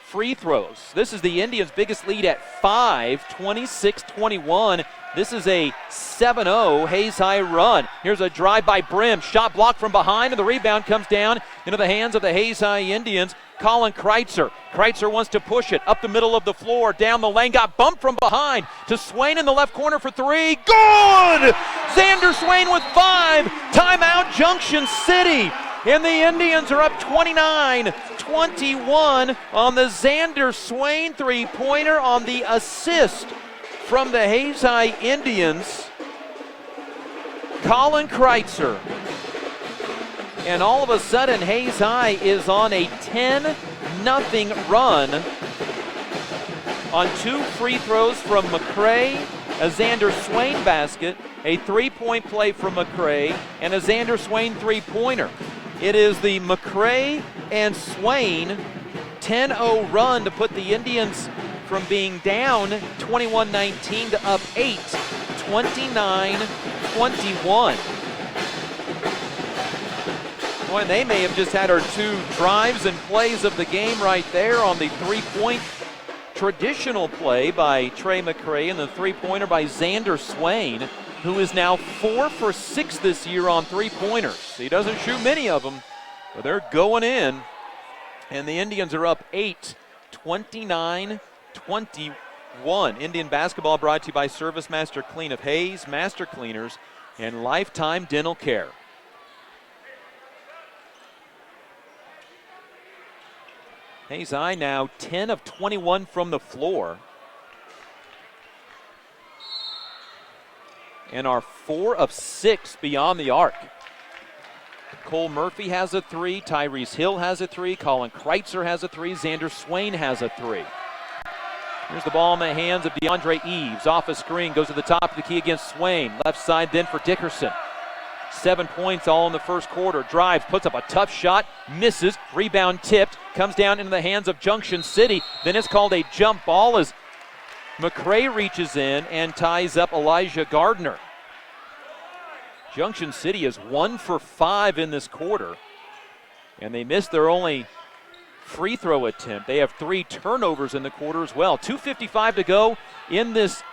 free throws. This is the Indians' biggest lead at 5, 26-21. This is a 7-0 Hayes High run. Here's a drive by Brim. Shot blocked from behind, and the rebound comes down into the hands of the Hayes High Indians. Colin Kreitzer. Kreitzer wants to push it up the middle of the floor, down the lane, got bumped from behind to Swain in the left corner for 3. Good! Xander Swain with 5. Timeout Junction City. And the Indians are up 29-21 on the Xander Swain three-pointer on the assist from the Hayes High Indians. Colin Kreitzer. And all of a sudden, Hayes High is on a 10-0 run on 2 free throws from McCray, a Xander Swain basket, a 3-point play from McCray, and a Xander Swain three-pointer. It is the McCray and Swain 10-0 run to put the Indians from being down 21-19 to up 8, 29-21. point. They may have just had our two drives and plays of the game right there on the three-point traditional play by Trey McCray and the three-pointer by Xander Swain, who is now 4 for 6 this year on three-pointers. He doesn't shoot many of them, but they're going in. And the Indians are up 8, 29-21. Indian basketball brought to you by Service Master Clean of Hayes, Master Cleaners, and Lifetime Dental Care. Hayes High now 10 of 21 from the floor. And are 4 of 6 beyond the arc. Cole Murphy has a 3, Tyrese Hill has a 3, Colin Kreitzer has a 3, Xander Swain has a 3. Here's the ball in the hands of DeAndre Eves. Off a screen, goes to the top of the key against Swain. Left side then for Dickerson. 7 points all in the first quarter. Drives, puts up a tough shot, misses, rebound tipped, comes down into the hands of Junction City. Then it's called a jump ball as McCray reaches in and ties up Elijah Gardner. Junction City is 1 for 5 in this quarter, and they missed their only free throw attempt. They have 3 turnovers in the quarter as well. 2:55 to go in this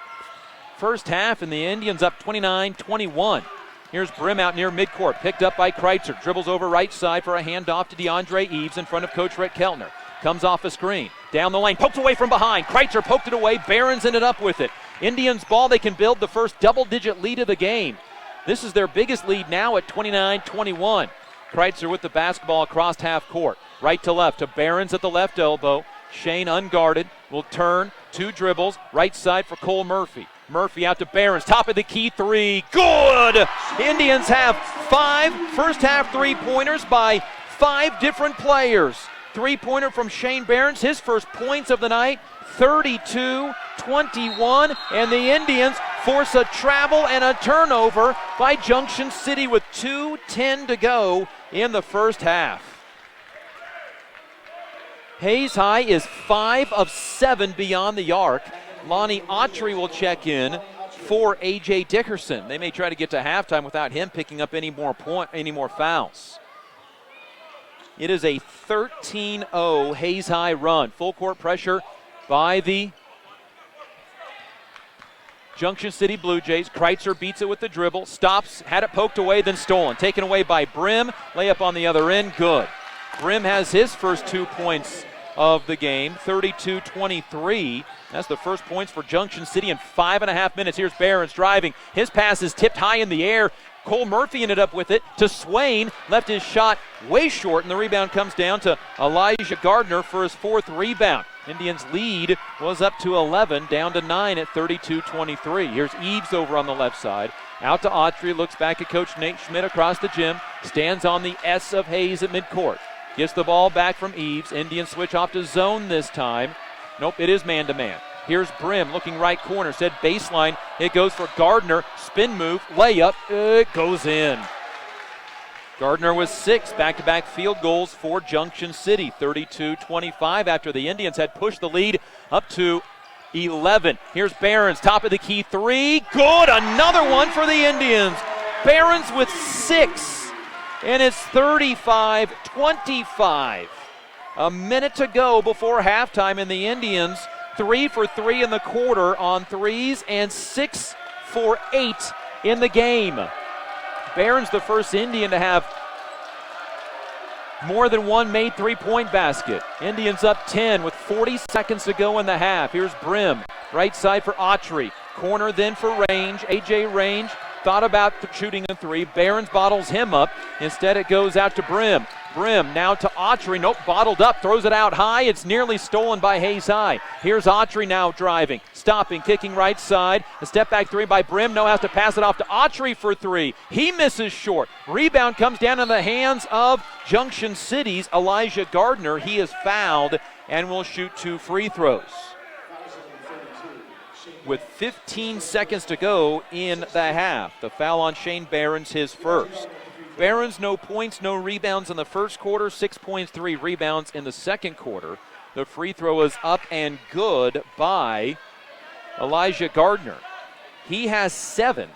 first half, and the Indians up 29-21. Here's Brim out near midcourt, picked up by Kreitzer, dribbles over right side for a handoff to DeAndre Eves in front of Coach Rick Keltner. Comes off a screen, down the lane, poked away from behind. Kreitzer poked it away, Barons ended up with it. Indians ball, they can build the first double-digit lead of the game. This is their biggest lead now at 29-21. Kreitzer with the basketball across half court. Right to left to Barons at the left elbow. Shane unguarded, will turn, 2 dribbles, right side for Cole Murphy. Murphy out to Barons, top of the key 3, good! Indians have 5 first half three-pointers by 5 different players. Three-pointer from Shane Barons, his first points of the night, 32-21, and the Indians force a travel and a turnover by Junction City with 2:10 to go in the first half. Hayes High is 5 of 7 beyond the arc. Lonnie Autry will check in for A.J. Dickerson. They may try to get to halftime without him picking up any more fouls. It is a 13-0 Hayes High run. Full court pressure by the Junction City Blue Jays. Kreitzer beats it with the dribble, stops, had it poked away, then stolen. Taken away by Brim. Layup on the other end, good. Brim has his first 2 points of the game, 32-23. That's the first points for Junction City in 5.5 minutes. Here's Barons driving. His pass is tipped high in the air. Cole Murphy ended up with it to Swain. Left his shot way short, and the rebound comes down to Elijah Gardner for his 4th rebound. Indians' lead was up to 11, down to 9 at 32-23. Here's Eves over on the left side. Out to Autry, looks back at Coach Nate Schmidt across the gym. Stands on the S of Hayes at midcourt. Gets the ball back from Eves. Indians switch off to zone this time. Nope, it is man-to-man. Here's Brim looking right corner. Said baseline. It goes for Gardner. Spin move. Layup. It goes in. Gardner with 6 back-to-back field goals for Junction City. 32-25 after the Indians had pushed the lead up to 11. Here's Barons. Top of the key 3. Good. Another one for the Indians. Barons with 6. And it's 35-25. A minute to go before halftime, and the Indians 3 for 3 in the quarter on threes and 6 for 8 in the game. Barron's the first Indian to have more than one made three-point basket. Indians up 10 with 40 seconds to go in the half. Here's Brim, right side for Autry. Corner then for Range. A.J. Range thought about shooting a 3. Barons bottles him up. Instead it goes out to Brim. Brim now to Autry. Nope, bottled up, throws it out high. It's nearly stolen by Hayes High. Here's Autry now driving, stopping, kicking right side. A step back 3 by Brim. No, has to pass it off to Autry for 3. He misses short. Rebound comes down in the hands of Junction City's Elijah Gardner. He is fouled and will shoot 2 free throws. With 15 seconds to go in the half. The foul on Shane Barons, his first. Barons, no points, no rebounds in the first quarter. 6 points, 3 rebounds in the second quarter. The free throw is up and good by Elijah Gardner. He has 7.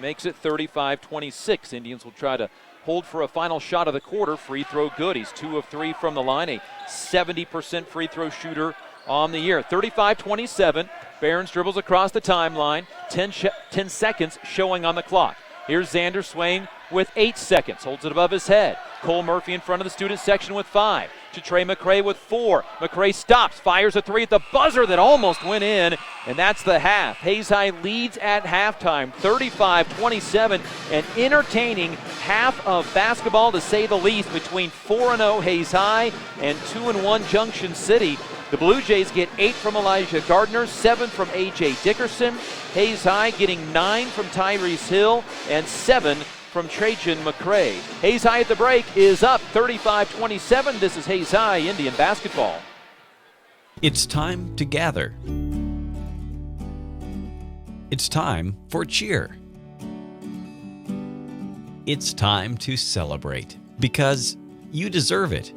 Makes it 35-26. Indians will try to hold for a final shot of the quarter. Free throw good. He's 2 of 3 from the line, a 70% free throw shooter on the year. 35-27. Barons dribbles across the timeline. 10 seconds showing on the clock. Here's Xander Swain with 8 seconds. Holds it above his head. Cole Murphy in front of the student section with 5. To Trey McCray with 4. McCray stops, fires a 3 at the buzzer that almost went in, and that's the half. Hayes High leads at halftime, 35-27, an entertaining half of basketball to say the least between 4-0 Hayes High and 2-1 Junction City. The Blue Jays get 8 from Elijah Gardner, 7 from A.J. Dickerson. Hayes High getting 9 from Tyrese Hill and 7 from Trajan McCray. Hayes High at the break is up 35-27. This is Hayes High Indian basketball. It's time to gather. It's time for cheer. It's time to celebrate because you deserve it.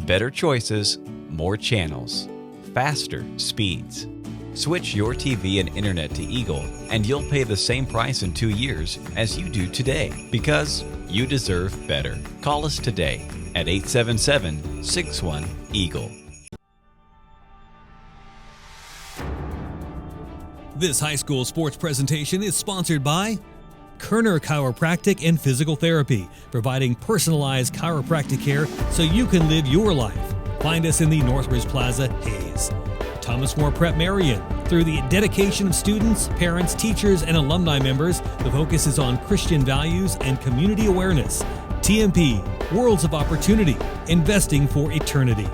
Better choices, more channels, faster speeds. Switch your TV and internet to Eagle and you'll pay the same price in 2 years as you do today because you deserve better. Call us today at 877-61-EAGLE. This high school sports presentation is sponsored by Kerner Chiropractic and Physical Therapy, providing personalized chiropractic care so you can live your life. Find us in the Northridge Plaza, Hayes. Thomas More Prep Marion. Through the dedication of students, parents, teachers, and alumni members, the focus is on Christian values and community awareness. TMP, Worlds of Opportunity, investing for eternity.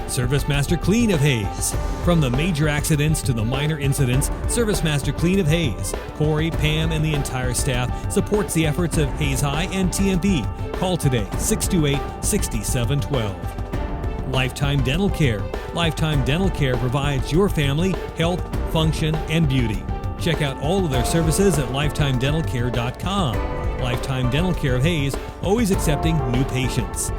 Service Master Clean of Hayes. From the major accidents to the minor incidents, Service Master Clean of Hayes, Corey, Pam, and the entire staff supports the efforts of Hayes High and TMP. Call today, 628-6712. Lifetime Dental Care. Lifetime Dental Care provides your family health, function, and beauty. Check out all of their services at lifetimedentalcare.com. Lifetime Dental Care of Hayes, always accepting new patients.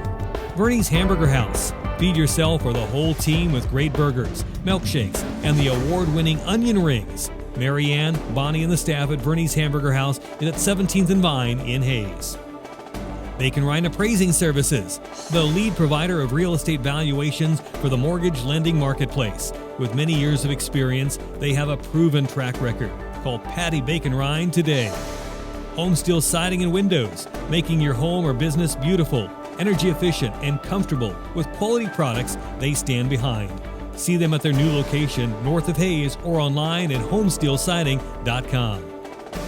Bernie's Hamburger House. Feed yourself or the whole team with great burgers, milkshakes, and the award-winning onion rings. Marianne, Bonnie, and the staff at Bernie's Hamburger House is at 17th and Vine in Hayes. Bacon Ryan Appraising Services, the lead provider of real estate valuations for the mortgage lending marketplace. With many years of experience, they have a proven track record. Call Patty Bacon Ryan today. Home Steel Siding and Windows, making your home or business beautiful, energy efficient, and comfortable with quality products they stand behind. See them at their new location north of Hayes or online at homesteelsiding.com.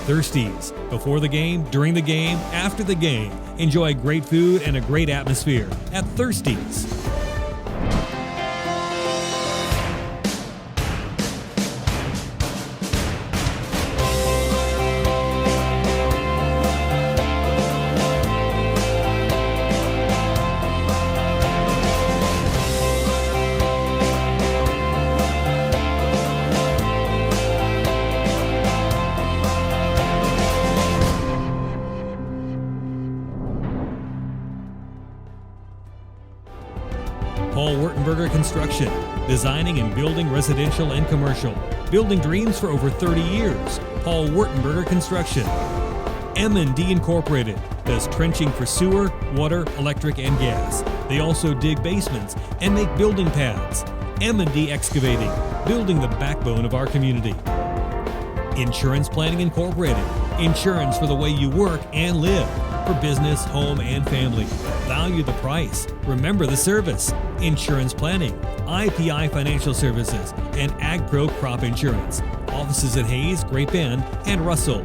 Thirsties. Before the game, during the game, after the game. Enjoy great food and a great atmosphere at Thirsties. Paul Wurtenberger Construction, designing and building residential and commercial. Building dreams for over 30 years. Paul Wurtenberger Construction. M&D Incorporated does trenching for sewer, water, electric, and gas. They also dig basements and make building pads. M&D Excavating, building the backbone of our community. Insurance Planning Incorporated, insurance for the way you work and live. For business, home, and family. Value the price. Remember the service. Insurance planning, IPI Financial Services, and AgPro Crop Insurance. Offices at Hayes, Great Bend, and Russell.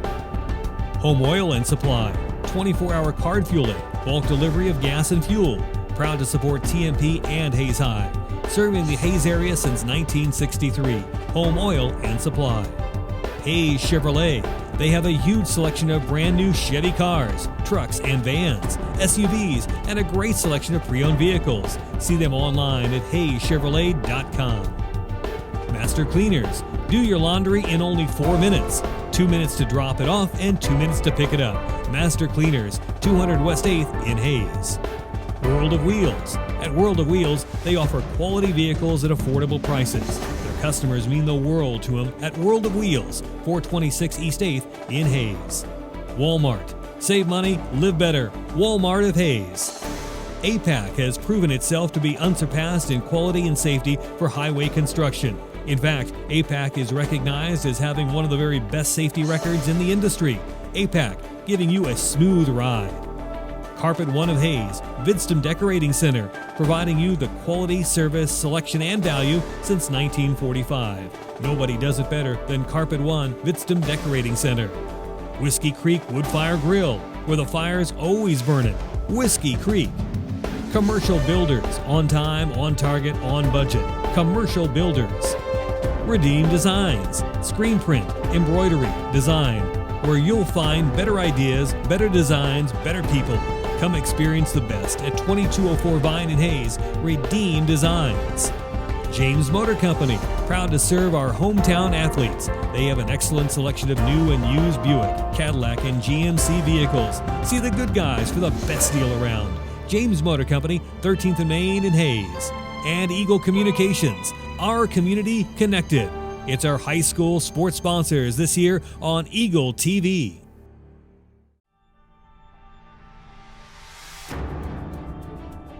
Home Oil and Supply, 24-hour card fueling, bulk delivery of gas and fuel. Proud to support TMP and Hayes High. Serving the Hayes area since 1963. Home Oil and Supply. Hayes Chevrolet. They have a huge selection of brand new Chevy cars, trucks and vans, SUVs, and a great selection of pre-owned vehicles. See them online at hayschevrolet.com. Master Cleaners. Do your laundry in only 4 minutes. 2 minutes to drop it off and 2 minutes to pick it up. Master Cleaners, 200 West 8th in Hayes. World of Wheels. At World of Wheels, they offer quality vehicles at affordable prices. Their customers mean the world to them at World of Wheels, 426 East 8th in Hayes. Walmart. Save money, live better. Walmart of Hayes. APAC has proven itself to be unsurpassed in quality and safety for highway construction. In fact, APAC is recognized as having one of the very best safety records in the industry. APAC, giving you a smooth ride. Carpet One of Hayes, Vidstem Decorating Center, providing you the quality, service, selection, and value since 1945. Nobody does it better than Carpet One, Vidstem Decorating Center. Whiskey Creek Woodfire Grill, where the fire's always burning. Whiskey Creek. Commercial Builders, on time, on target, on budget. Commercial Builders. Redeem Designs, screen print, embroidery, design, where you'll find better ideas, better designs, better people. Come experience the best at 2204 Vine in Hayes. Redeem Designs. James Motor Company, proud to serve our hometown athletes. They have an excellent selection of new and used Buick, Cadillac, and GMC vehicles. See the good guys for the best deal around. James Motor Company, 13th and Main in Hayes. And Eagle Communications, our community connected. It's our high school sports sponsors this year on Eagle TV.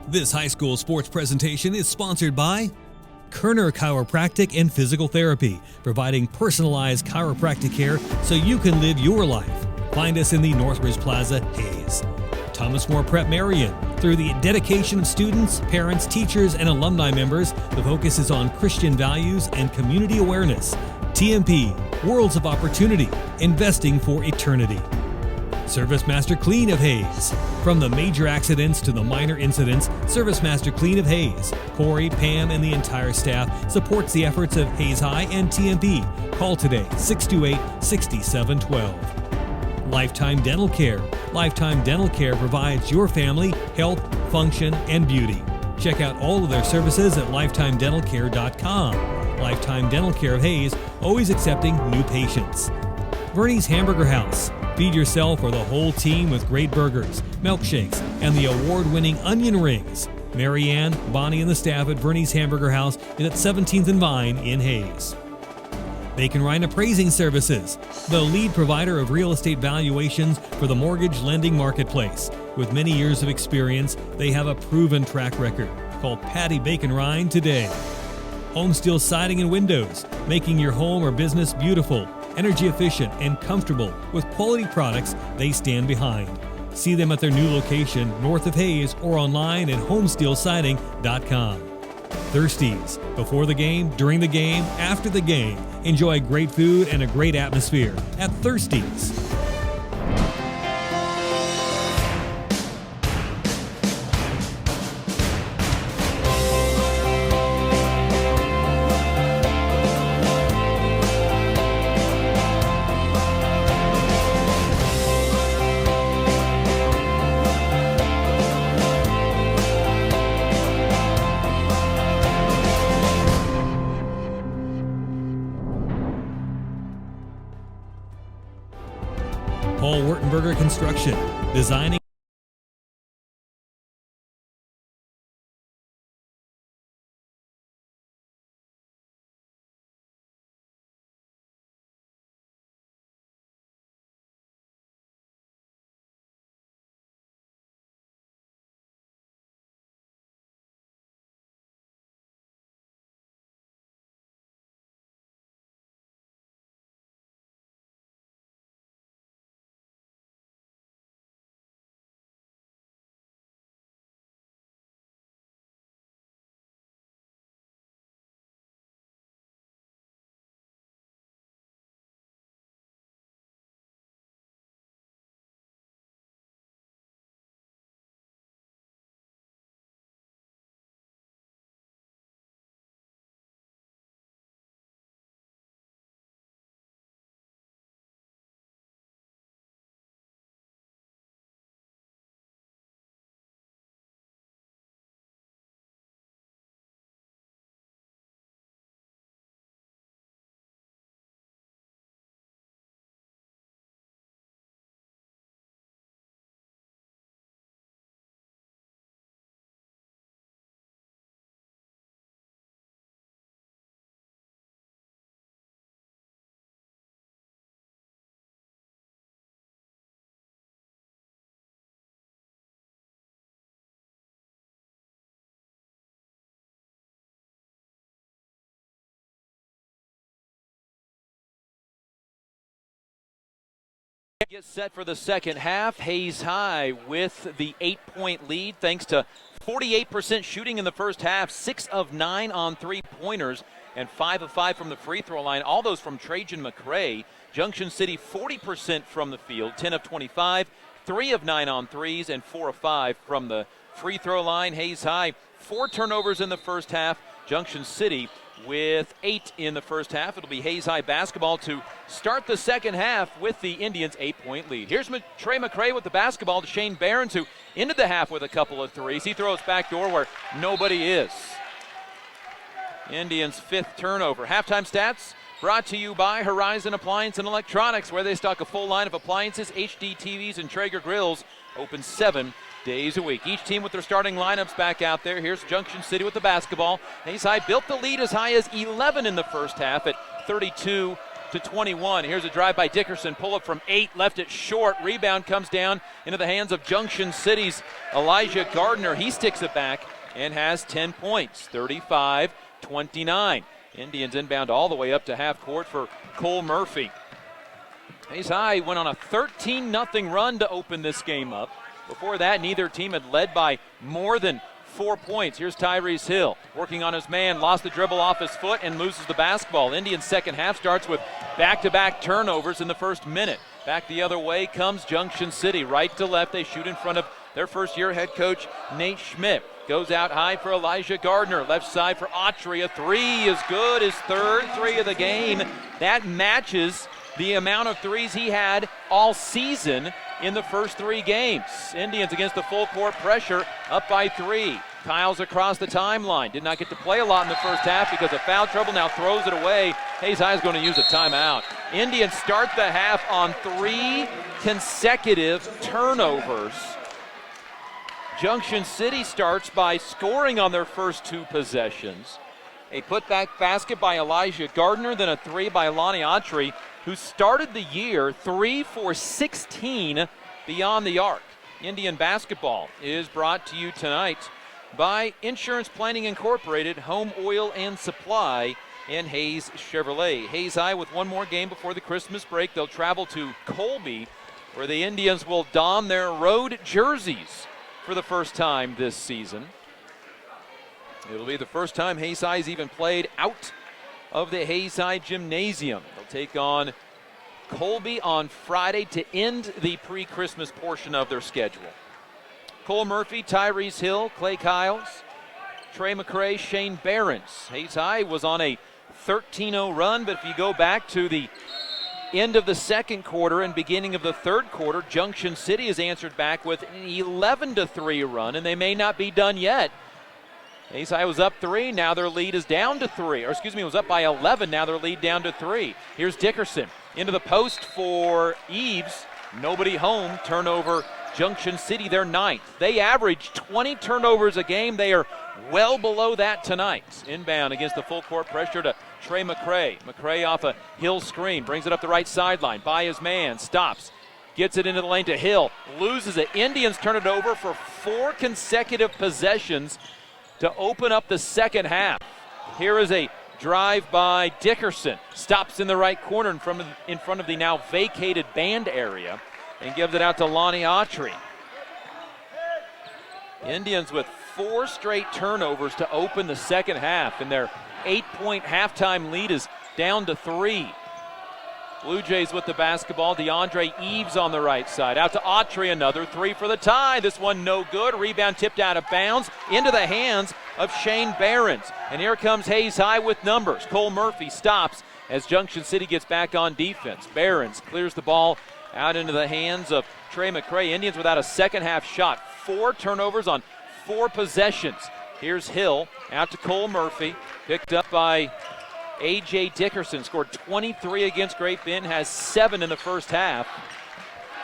This high school sports presentation is sponsored by Kerner Chiropractic and Physical Therapy, providing personalized chiropractic care so you can live your life. Find us in the Northridge Plaza, Hayes. Thomas More Prep Marion. Through the dedication of students, parents, teachers, and alumni members, the focus is on Christian values and community awareness. TMP, Worlds of Opportunity, investing for eternity. Service Master Clean of Hayes. From the major accidents to the minor incidents, Service Master Clean of Hayes, Corey, Pam, and the entire staff supports the efforts of Hayes High and TMP. Call today, 628-6712. Lifetime Dental Care. Lifetime Dental Care provides your family health, function, and beauty. Check out all of their services at lifetimedentalcare.com. Lifetime Dental Care of Hayes, always accepting new patients. Verney's Hamburger House. Feed yourself or the whole team with great burgers, milkshakes, and the award-winning onion rings. Marianne, Bonnie, and the staff at Verney's Hamburger House is at 17th and Vine in Hayes. Bacon Ryan Appraising Services, the lead provider of real estate valuations for the mortgage lending marketplace. With many years of experience, they have a proven track record. Call Patty Bacon Ryan today. Home Steel Siding and Windows, making your home or business beautiful, energy efficient, and comfortable with quality products they stand behind. See them at their new location north of Hayes or online at homesteelsiding.com. Thirsties. Before the game, during the game, after the game. Enjoy great food and a great atmosphere at Thirsties. Paul Wurtenberger Construction, designing Get set for the second half. Hayes High with the 8-point lead thanks to 48% shooting in the first half, 6 of 9 on three-pointers, and 5 of 5 from the free throw line, all those from Trajan McCray. Junction City 40% from the field, 10 of 25, 3 of 9 on threes, and 4 of 5 from the free throw line. Hayes High, 4 turnovers in the first half. Junction City with 8 in the first half. It'll be Hayes High basketball to start the second half with the Indians' 8-point lead. Here's Trey McCray with the basketball to Shane Behrens, who ended the half with a couple of threes. He throws backdoor where nobody is. Indians' 5th turnover. Halftime stats brought to you by Horizon Appliance and Electronics, where they stock a full line of appliances, HD TVs, and Traeger grills. Open 7 days a week. Each team with their starting lineups back out there. Here's Junction City with the basketball. Hayes High built the lead as high as 11 in the first half at 32-21. Here's a drive by Dickerson. Pull up from 8, left it short. Rebound comes down into the hands of Junction City's Elijah Gardner. He sticks it back and has 10 points, 35-29. Indians inbound all the way up to half court for Cole Murphy. Hayes High went on a 13-0 run to open this game up. Before that, neither team had led by more than 4 points. Here's Tyrese Hill working on his man, lost the dribble off his foot and loses the basketball. Indians' second half starts with back-to-back turnovers in the first minute. Back the other way comes Junction City. Right to left, they shoot in front of their first-year head coach, Nate Schmidt. Goes out high for Elijah Gardner. Left side for Autry. A 3 is good. His 3rd 3 of the game. That matches the amount of threes he had all season in the first 3 games. Indians against the full court pressure, up by 3. Kyles across the timeline. Did not get to play a lot in the first half because of foul trouble. Now throws it away. Hayes High is going to use a timeout. Indians start the half on 3 consecutive turnovers. Junction City starts by scoring on their first 2 possessions. A putback basket by Elijah Gardner, then a 3 by Lonnie Autry, who started the year 3 for 16 beyond the arc. Indian basketball is brought to you tonight by Insurance Planning Incorporated, Home Oil and Supply, and Hayes Chevrolet. Hayes High with one more game before the Christmas break. They'll travel to Colby, where the Indians will don their road jerseys for the first time this season. It'll be the first time Hayes High's even played out of the Hayes High Gymnasium. They'll take on Colby on Friday to end the pre-Christmas portion of their schedule. Cole Murphy, Tyrese Hill, Clay Kyles, Trey McCray, Shane Behrens. Hayes High was on a 13-0 run, but if you go back to the end of the second quarter and beginning of the third quarter, Junction City has answered back with an 11-3 run, and they may not be done yet. Hayes High was up 3, now their lead is down to 3. Or excuse me, it was up by 11, now their lead down to 3. Here's Dickerson into the post for Eves. Nobody home, turnover Junction City, their 9th. They average 20 turnovers a game. They are well below that tonight. Inbound against the full court pressure to Trey McCray. McCray off a Hill screen, brings it up the right sideline by his man, stops. Gets it into the lane to Hill, loses it. Indians turn it over for 4 consecutive possessions to open up the second half. Here is a drive by Dickerson. Stops in the right corner in front of the now vacated band area and gives it out to Lonnie Autry. Indians with 4 straight turnovers to open the second half, and their 8-point halftime lead is down to 3. Blue Jays with the basketball. DeAndre Eves on the right side. Out to Autry, another 3 for the tie. This one no good. Rebound tipped out of bounds into the hands of Shane Behrens. And here comes Hayes High with numbers. Cole Murphy stops as Junction City gets back on defense. Behrens clears the ball out into the hands of Trey McCray. Indians without a second half shot. 4 turnovers on 4 possessions. Here's Hill out to Cole Murphy. Picked up by A.J. Dickerson. Scored 23 against Great Bend, has 7 in the first half.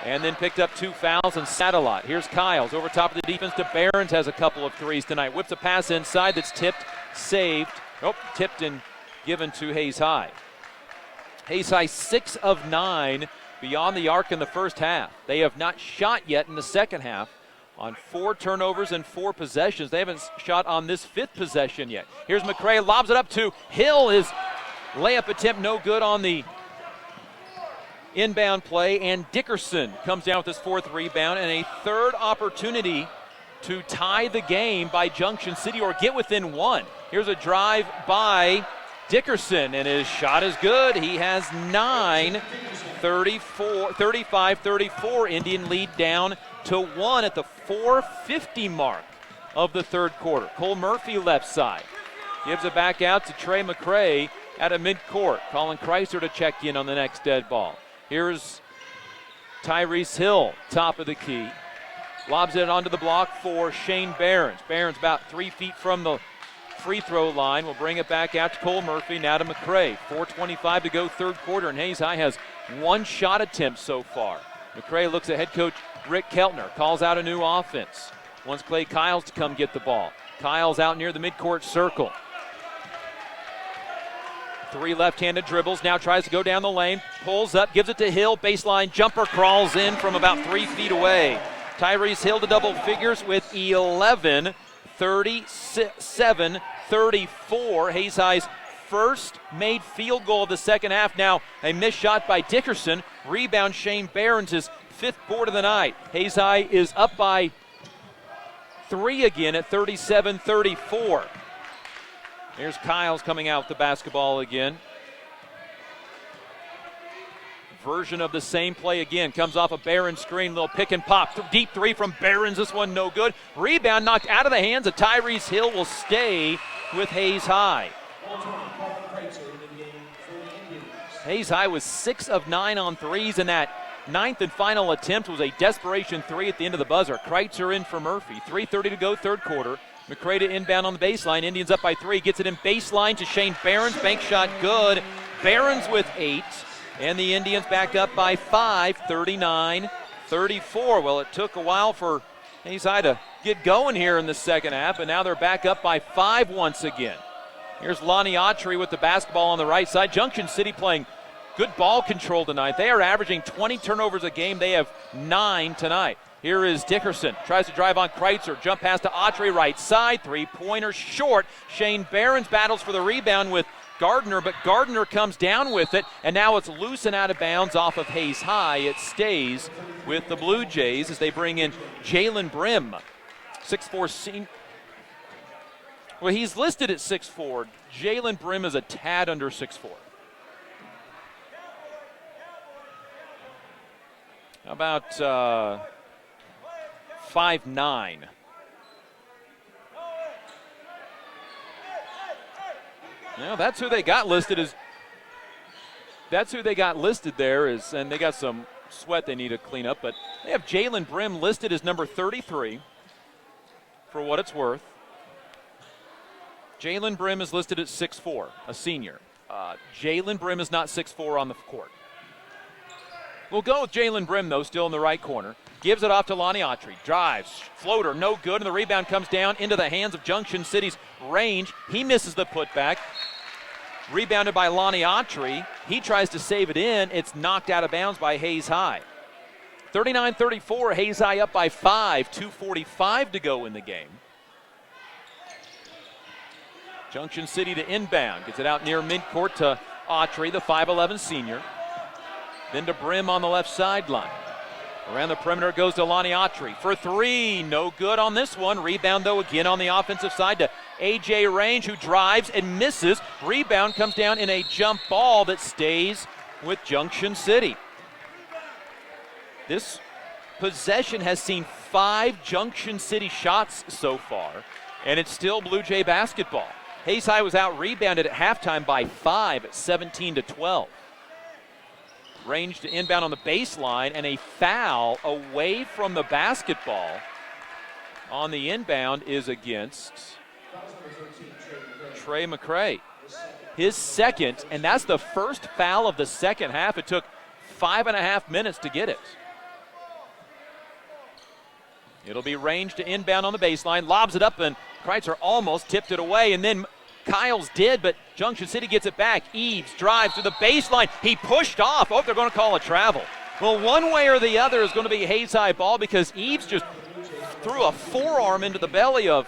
And then picked up 2 fouls and sat a lot. Here's Kyles over top of the defense to Behrens, has a couple of threes tonight. Whips a pass inside that's tipped, saved. Tipped and given to Hayes High. Hayes High 6 of 9 beyond the arc in the first half. They have not shot yet in the second half on 4 turnovers and 4 possessions. They haven't shot on this 5th possession yet. Here's McCray, lobs it up to Hill. His layup attempt no good on the inbound play, and Dickerson comes down with his 4th rebound and a 3rd opportunity to tie the game by Junction City or get within 1. Here's a drive by Dickerson, and his shot is good. He has 9, 35-34. Indian lead down to 1 at the 4:50 mark of the 3rd quarter. Cole Murphy left side. Gives it back out to Trey McCray at a midcourt. Colin Chrysler to check in on the next dead ball. Here's Tyrese Hill, top of the key. Lobs it onto the block for Shane Behrens. Behrens about 3 feet from the free throw line. Will bring it back out to Cole Murphy, now to McCray. 4:25 to go 3rd quarter, and Hayes High has 1 shot attempt so far. McCray looks at head coach Rick Keltner, calls out a new offense. Wants Clay Kiles to come get the ball. Kiles out near the midcourt circle. 3 left-handed dribbles, now tries to go down the lane, pulls up, gives it to Hill, baseline jumper, crawls in from about 3 feet away. Tyrese Hill to double figures with 11, 37-34. Hayes High's first made field goal of the second half. Now a missed shot by Dickerson. Rebound Shane Behrens, his 5th board of the night. Hayes High is up by 3 again at 37-34. Here's Kiles coming out with the basketball again. Version of the same play again. Comes off a Behrens screen, little pick and pop. Deep 3 from Behrens, this one no good. Rebound knocked out of the hands of Tyrese Hill, will stay with Hayes High. Hayes High was 6 of 9 on threes, and that 9th and final attempt was a desperation 3 at the end of the buzzer. Kreitzer in for Murphy. 3:30 to go 3rd quarter. McCray to inbound on the baseline. Indians up by 3. Gets it in baseline to Shane Behrens. Bank shot good. Behrens with 8. And the Indians back up by 5, 39-34. Well, it took a while for Hayes High to get going here in the second half, and now they're back up by 5 once again. Here's Lonnie Autry with the basketball on the right side. Junction City playing good ball control tonight. They are averaging 20 turnovers a game. They have 9 tonight. Here is Dickerson, tries to drive on Kreitzer, jump pass to Autry, right side, 3-pointer short. Shane Behrens battles for the rebound with Gardner, but Gardner comes down with it, and now it's loose and out of bounds off of Hayes High. It stays with the Blue Jays as they bring in Jalen Brim, 6'4" senior. Well, he's listed at 6'4". Jalen Brim is a tad under 6'4". How about 5'9"? Yeah, that's who they got listed as. That's who they got listed there is, and they got some sweat they need to clean up. But they have Jalen Brim listed as number 33. For what it's worth, Jalen Brim is listed at 6'4", a senior. Jalen Brim is not 6'4" on the court. We'll go with Jalen Brim, though, still in the right corner. Gives it off to Lonnie Autry. Drives. Floater, no good, and the rebound comes down into the hands of Junction City's Range. He misses the putback. Rebounded by Lonnie Autry. He tries to save it in. It's knocked out of bounds by Hayes High. 39-34, Hayes High up by 5. 2:45 to go in the game. Junction City to inbound. Gets it out near midcourt to Autry, the 5'11" senior. Then to Brim on the left sideline. Around the perimeter goes to Lonnie Autry for 3. No good on this one. Rebound, though, again on the offensive side to A.J. Range, who drives and misses. Rebound comes down in a jump ball that stays with Junction City. This possession has seen 5 Junction City shots so far, and it's still Blue Jay basketball. Hayes High was out-rebounded at halftime by 5 at 17-12. Range to inbound on the baseline, and a foul away from the basketball on the inbound is against Trey McCray. His second, and that's the first foul of the second half. It took 5.5 minutes to get it. It'll be Range to inbound on the baseline, lobs it up, and Kreitzer almost tipped it away, and then Kiles did, but Junction City gets it back. Eves drives to the baseline. He pushed off. Oh, they're going to call a travel. Well, one way or the other is going to be Hayes High ball because Eves just threw a forearm into the belly of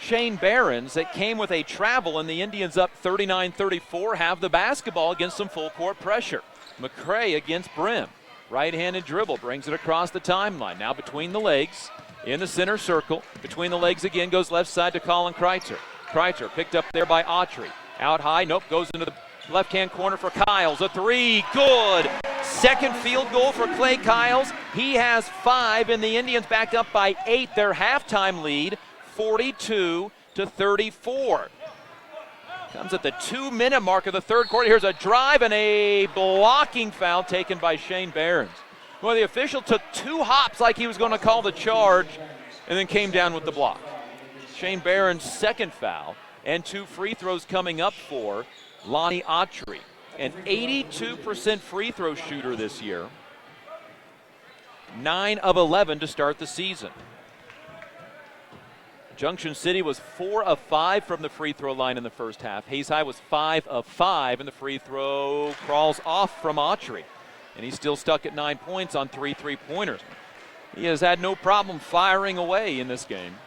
Shane Behrens that came with a travel, and the Indians up 39-34 have the basketball against some full court pressure. McCray against Brim. Right-handed dribble, brings it across the timeline. Now between the legs, in the center circle. Between the legs again, goes left side to Colin Kreitzer. Kreitzer picked up there by Autry. Out high, nope, goes into the left-hand corner for Kiles. A three, good. Second field goal for Clay Kiles. He has 5, and the Indians back up by 8. Their halftime lead, 42-34. Comes at the 2-minute mark of the third quarter. Here's a drive and a blocking foul taken by Shane Behrens. Well, the official took 2 hops like he was going to call the charge and then came down with the block. Shane Behrens' second foul, and 2 free throws coming up for Lonnie Autry, an 82% free throw shooter this year. 9 of 11 to start the season. Junction City was 4 of 5 from the free throw line in the first half. Hayes High was 5 of 5, and the free throw crawls off from Autry. And he's still stuck at 9 points on 3 3-pointers. He has had no problem firing away in this game.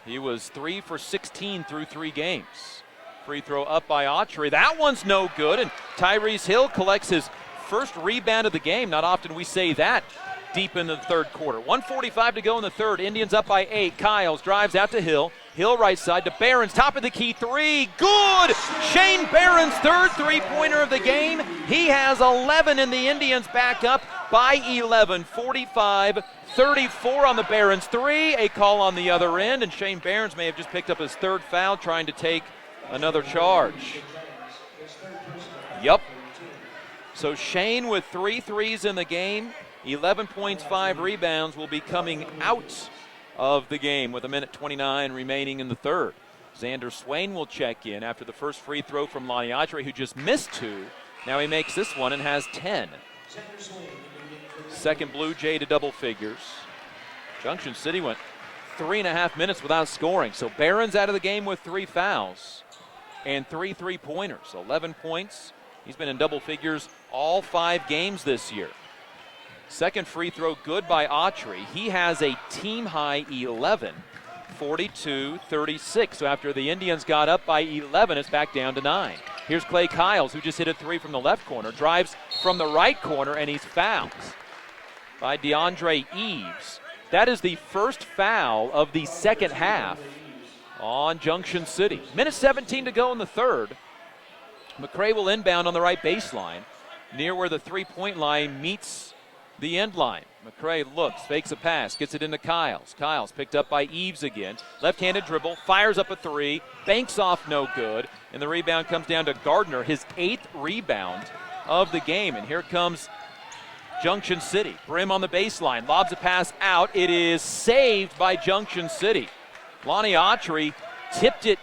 He was 3 for 16 through 3 games. Free throw up by Autry. That one's no good, and Tyrese Hill collects his first rebound of the game. Not often we say that deep in the third quarter. 1:45 to go in the third. Indians up by 8. Kiles drives out to Hill. Hill right side to Behrens. Top of the key three. Good! Shane Behrens' third three-pointer of the game. He has 11, and the Indians back up by 11. 45-34 on the Behrens three. A call on the other end, and Shane Behrens may have just picked up his third foul trying to take another charge. Yep. So Shane with 3 threes in the game. 11 points, 5 rebounds, will be coming out of the game with 1:29 remaining in the third. Xander Swain will check in after the first free throw from Lonnie Autry, who just missed 2. Now he makes this one and has 10. Second Blue Jay to double figures. Junction City went 3.5 minutes without scoring. So Behrens out of the game with 3 fouls and 3 3-pointers. 11 points. He's been in double figures all 5 games this year. Second free throw good by Autry. He has a team-high 11, 42-36. So after the Indians got up by 11, it's back down to 9. Here's Clay Kiles, who just hit a 3 from the left corner, drives from the right corner, and he's fouled by DeAndre Eves. That is the first foul of the second half on Junction City. 1:17 to go in the third. McCray will inbound on the right baseline, near where the three-point line meets the end line. McCray looks, fakes a pass, gets it into Kiles. Kiles picked up by Eves again. Left-handed dribble, fires up a 3, banks off no good, and the rebound comes down to Gardner, his 8th rebound of the game. And here comes Junction City. Brim on the baseline, lobs a pass out. It is saved by Junction City. Lonnie Autry tipped it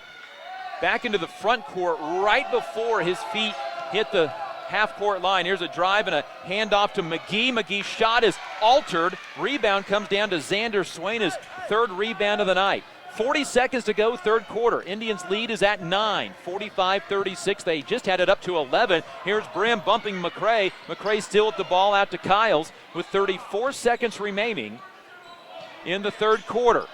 back into the front court right before his feet hit the half-court line. Here's a drive and a handoff to McGee. McGee's shot is altered. Rebound comes down to Xander Swain, his 3rd rebound of the night. 40 seconds to go, third quarter. Indians lead is at 9, 45-36. They just had it up to 11. Here's Brim bumping McCray. McCray still with the ball out to Kiles with 34 seconds remaining in the third quarter.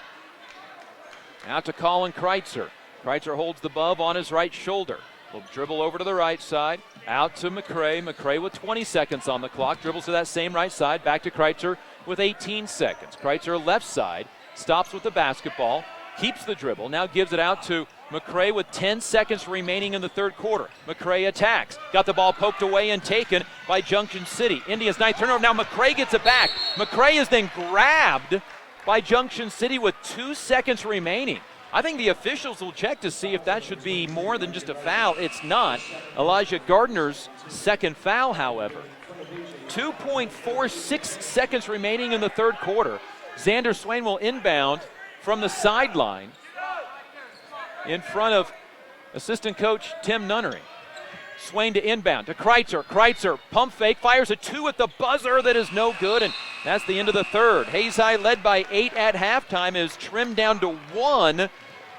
Out to Colin Kreitzer. Kreitzer holds the bub on his right shoulder. Will dribble over to the right side. Out to McCray. McCray with 20 seconds on the clock. Dribbles to that same right side. Back to Kreitzer with 18 seconds. Kreitzer left side. Stops with the basketball. Keeps the dribble. Now gives it out to McCray with 10 seconds remaining in the third quarter. McCray attacks. Got the ball poked away and taken by Junction City. Indians' 9th turnover. Now McCray gets it back. McCray is then grabbed by Junction City with 2 seconds remaining. I think the officials will check to see if that should be more than just a foul. It's not. Elijah Gardner's second foul, however. 2.46 seconds remaining in the third quarter. Xander Swain will inbound from the sideline in front of assistant coach Tim Nunnery. Swain to inbound to Kreitzer. Kreitzer, pump fake, fires a 2 at the buzzer that is no good, and that's the end of the third. Hayes High led by 8 at halftime is trimmed down to 1,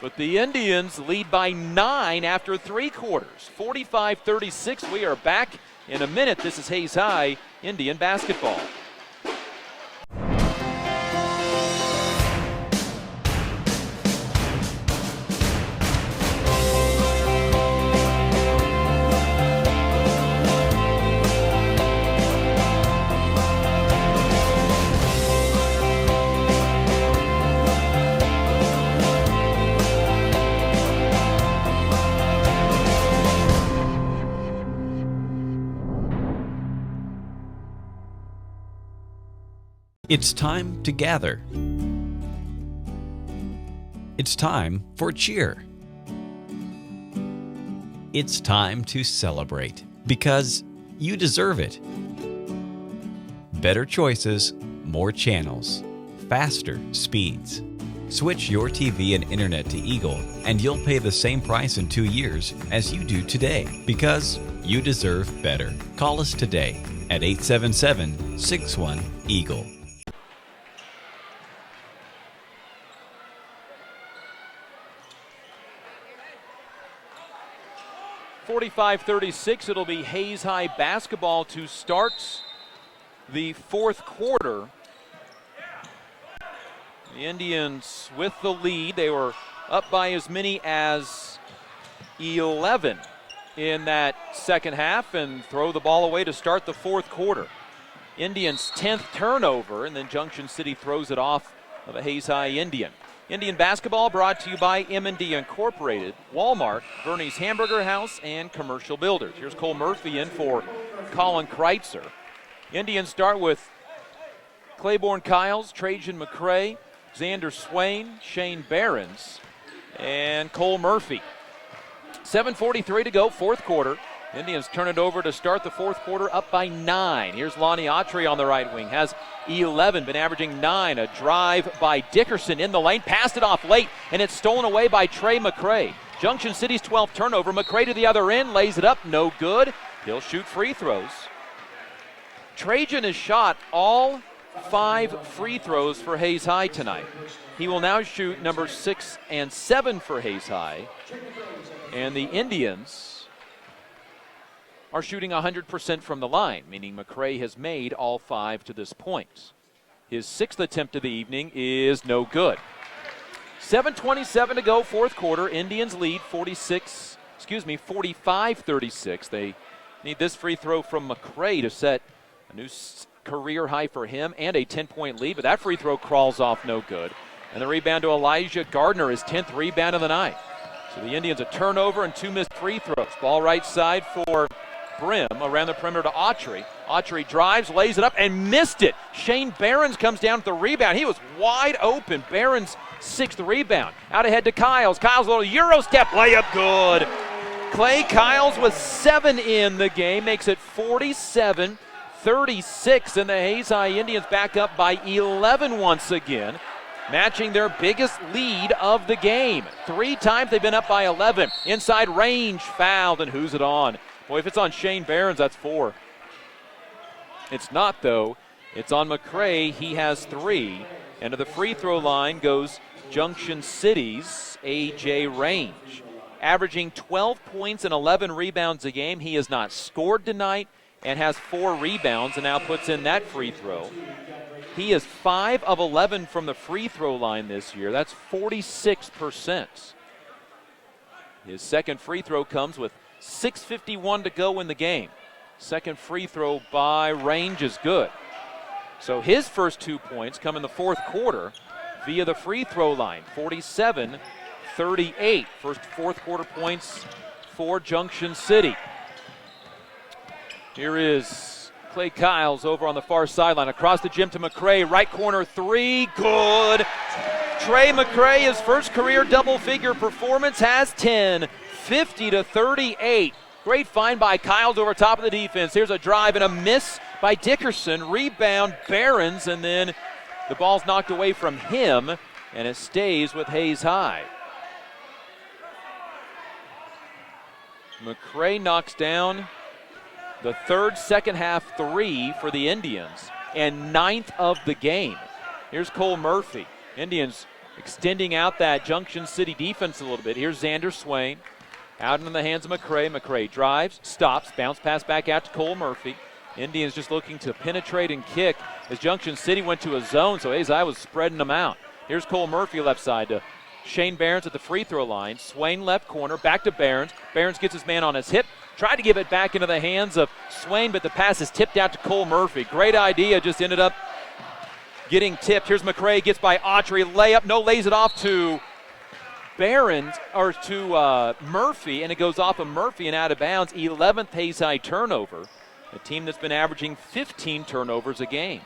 but the Indians lead by 9 after 3 quarters. 45-36. We are back in a minute. This is Hayes High Indian basketball. It's time to gather. It's time for cheer. It's time to celebrate because you deserve it. Better choices, more channels, faster speeds. Switch your TV and internet to Eagle and you'll pay the same price in 2 years as you do today because you deserve better. Call us today at 877-61-EAGLE. 45-36, it'll be Hayes High basketball to start the fourth quarter. The Indians with the lead. They were up by as many as 11 in that second half and throw the ball away to start the fourth quarter. Indians' 10th turnover, and then Junction City throws it off of a Hayes High Indian. Indian basketball brought to you by M&D Incorporated, Walmart, Bernie's Hamburger House, and Commercial Builders. Here's Cole Murphy in for Colin Kreitzer. Indians start with Claiborne Kiles, Trajan McCray, Xander Swain, Shane Behrens, and Cole Murphy. 7:43 to go, fourth quarter. Indians turn it over to start the fourth quarter up by 9. Here's Lonnie Autry on the right wing, has 11, been averaging 9. A drive by Dickerson in the lane, passed it off late, and it's stolen away by Trey McCray. Junction City's 12th turnover. McCray to the other end, lays it up, no good. He'll shoot free throws. Trajan has shot all 5 free throws for Hayes High tonight. He will now shoot number 6 and 7 for Hayes High. And the Indians are shooting 100% from the line, meaning McCray has made all 5 to this point. His 6th attempt of the evening is no good. 7:27 to go, fourth quarter. Indians lead 45-36. They need this free throw from McCray to set a new career high for him and a 10-point lead, but that free throw crawls off no good. And the rebound to Elijah Gardner, his 10th rebound of the night. So the Indians a turnover and 2 missed free throws. Ball right side for Brim, around the perimeter to Autry. Autry drives, lays it up, and missed it. Shane Behrens comes down with the rebound. He was wide open. Behrens' 6th rebound. Out ahead to Kiles. Kiles' little Euro step layup, good. Clay Kiles with 7 in the game, makes it 47-36, and the Hayes High Indians back up by 11 once again, matching their biggest lead of the game. 3 times they've been up by 11. Inside range, fouled, and who's it on? Boy, if it's on Shane Behrens, that's 4. It's not, though. It's on McCray. He has 3. And to the free throw line goes Junction City's A.J. Range. Averaging 12 points and 11 rebounds a game. He has not scored tonight and has 4 rebounds and now puts in that free throw. He is 5 of 11 from the free throw line this year. That's 46%. His second free throw comes with 6:51 to go in the game. Second free throw by Range is good. So his first 2 points come in the fourth quarter via the free throw line. 47-38. First fourth quarter points for Junction City. Here is Clay Kiles over on the far sideline. Across the gym to McCray. Right corner 3. Good. Trey McCray, his first career double-figure performance, has 10. 50-38. Great find by Kiles over top of the defense. Here's a drive and a miss by Dickerson. Rebound Behrens, and then the ball's knocked away from him, and it stays with Hayes High. McCray knocks down the third second half 3 for the Indians and 9th of the game. Here's Cole Murphy. Indians extending out that Junction City defense a little bit. Here's Xander Swain. Out in the hands of McCray. McCray drives, stops, bounce pass back out to Cole Murphy. Indians just looking to penetrate and kick as Junction City went to a zone, so Hayes High was spreading them out. Here's Cole Murphy left side to Shane Behrens at the free throw line. Swain left corner, back to Behrens. Behrens gets his man on his hip, tried to give it back into the hands of Swain, but the pass is tipped out to Cole Murphy. Great idea, just ended up getting tipped. Here's McCray, gets by Autry, layup, lays it off to Behrens, or to Murphy, and it goes off of Murphy and out of bounds. 11th Hayes High turnover, a team that's been averaging 15 turnovers a game.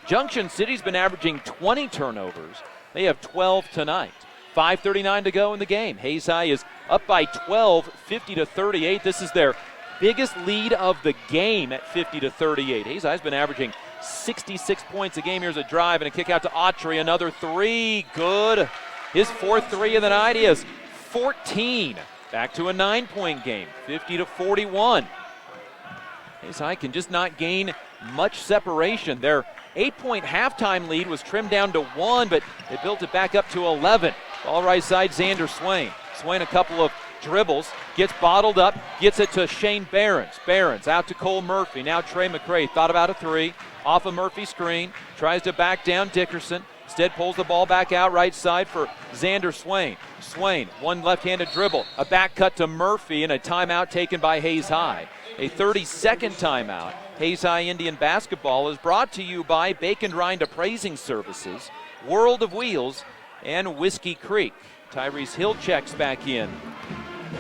Junction City's been averaging 20 turnovers. They have 12 tonight. 5:39 to go in the game. Hayes High is up by 12, 50-38. This is their biggest lead of the game at 50-38. Hayes High's been averaging 66 points a game. Here's a drive and a kick out to Autry. Another three. Good. His fourth three of the night. He has 14. Back to a 9-point game. 50-41. Hayes High can just not gain much separation. Their 8-point halftime lead was trimmed down to 1, but they built it back up to 11. Ball right side, Xander Swain. Swain a couple of dribbles, gets bottled up, gets it to Shane Behrens. Behrens out to Cole Murphy. Now Trey McCray thought about a three. Off a Murphy screen, tries to back down Dickerson. Instead pulls the ball back out right side for Xander Swain. Swain, one left-handed dribble, a back cut to Murphy, and a timeout taken by Hayes High. A 30-second timeout. Hayes High Indian basketball is brought to you by Bacon Rind Appraising Services, World of Wheels, and Whiskey Creek. Tyrese Hill checks back in.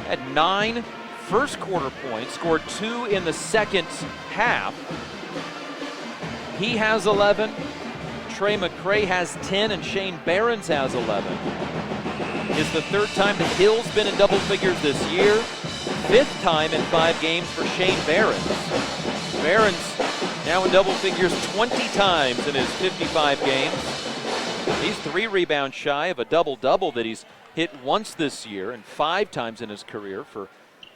Had 9 first quarter points, scored 2 in the second half. He has 11. Trey McCray has 10, and Shane Behrens has 11. It's the third time that Hill's been in double figures this year. 5th time in 5 games for Shane Behrens. Behrens now in double figures 20 times in his 55 games. He's 3 rebounds shy of a double-double that he's hit once this year and 5 times in his career. For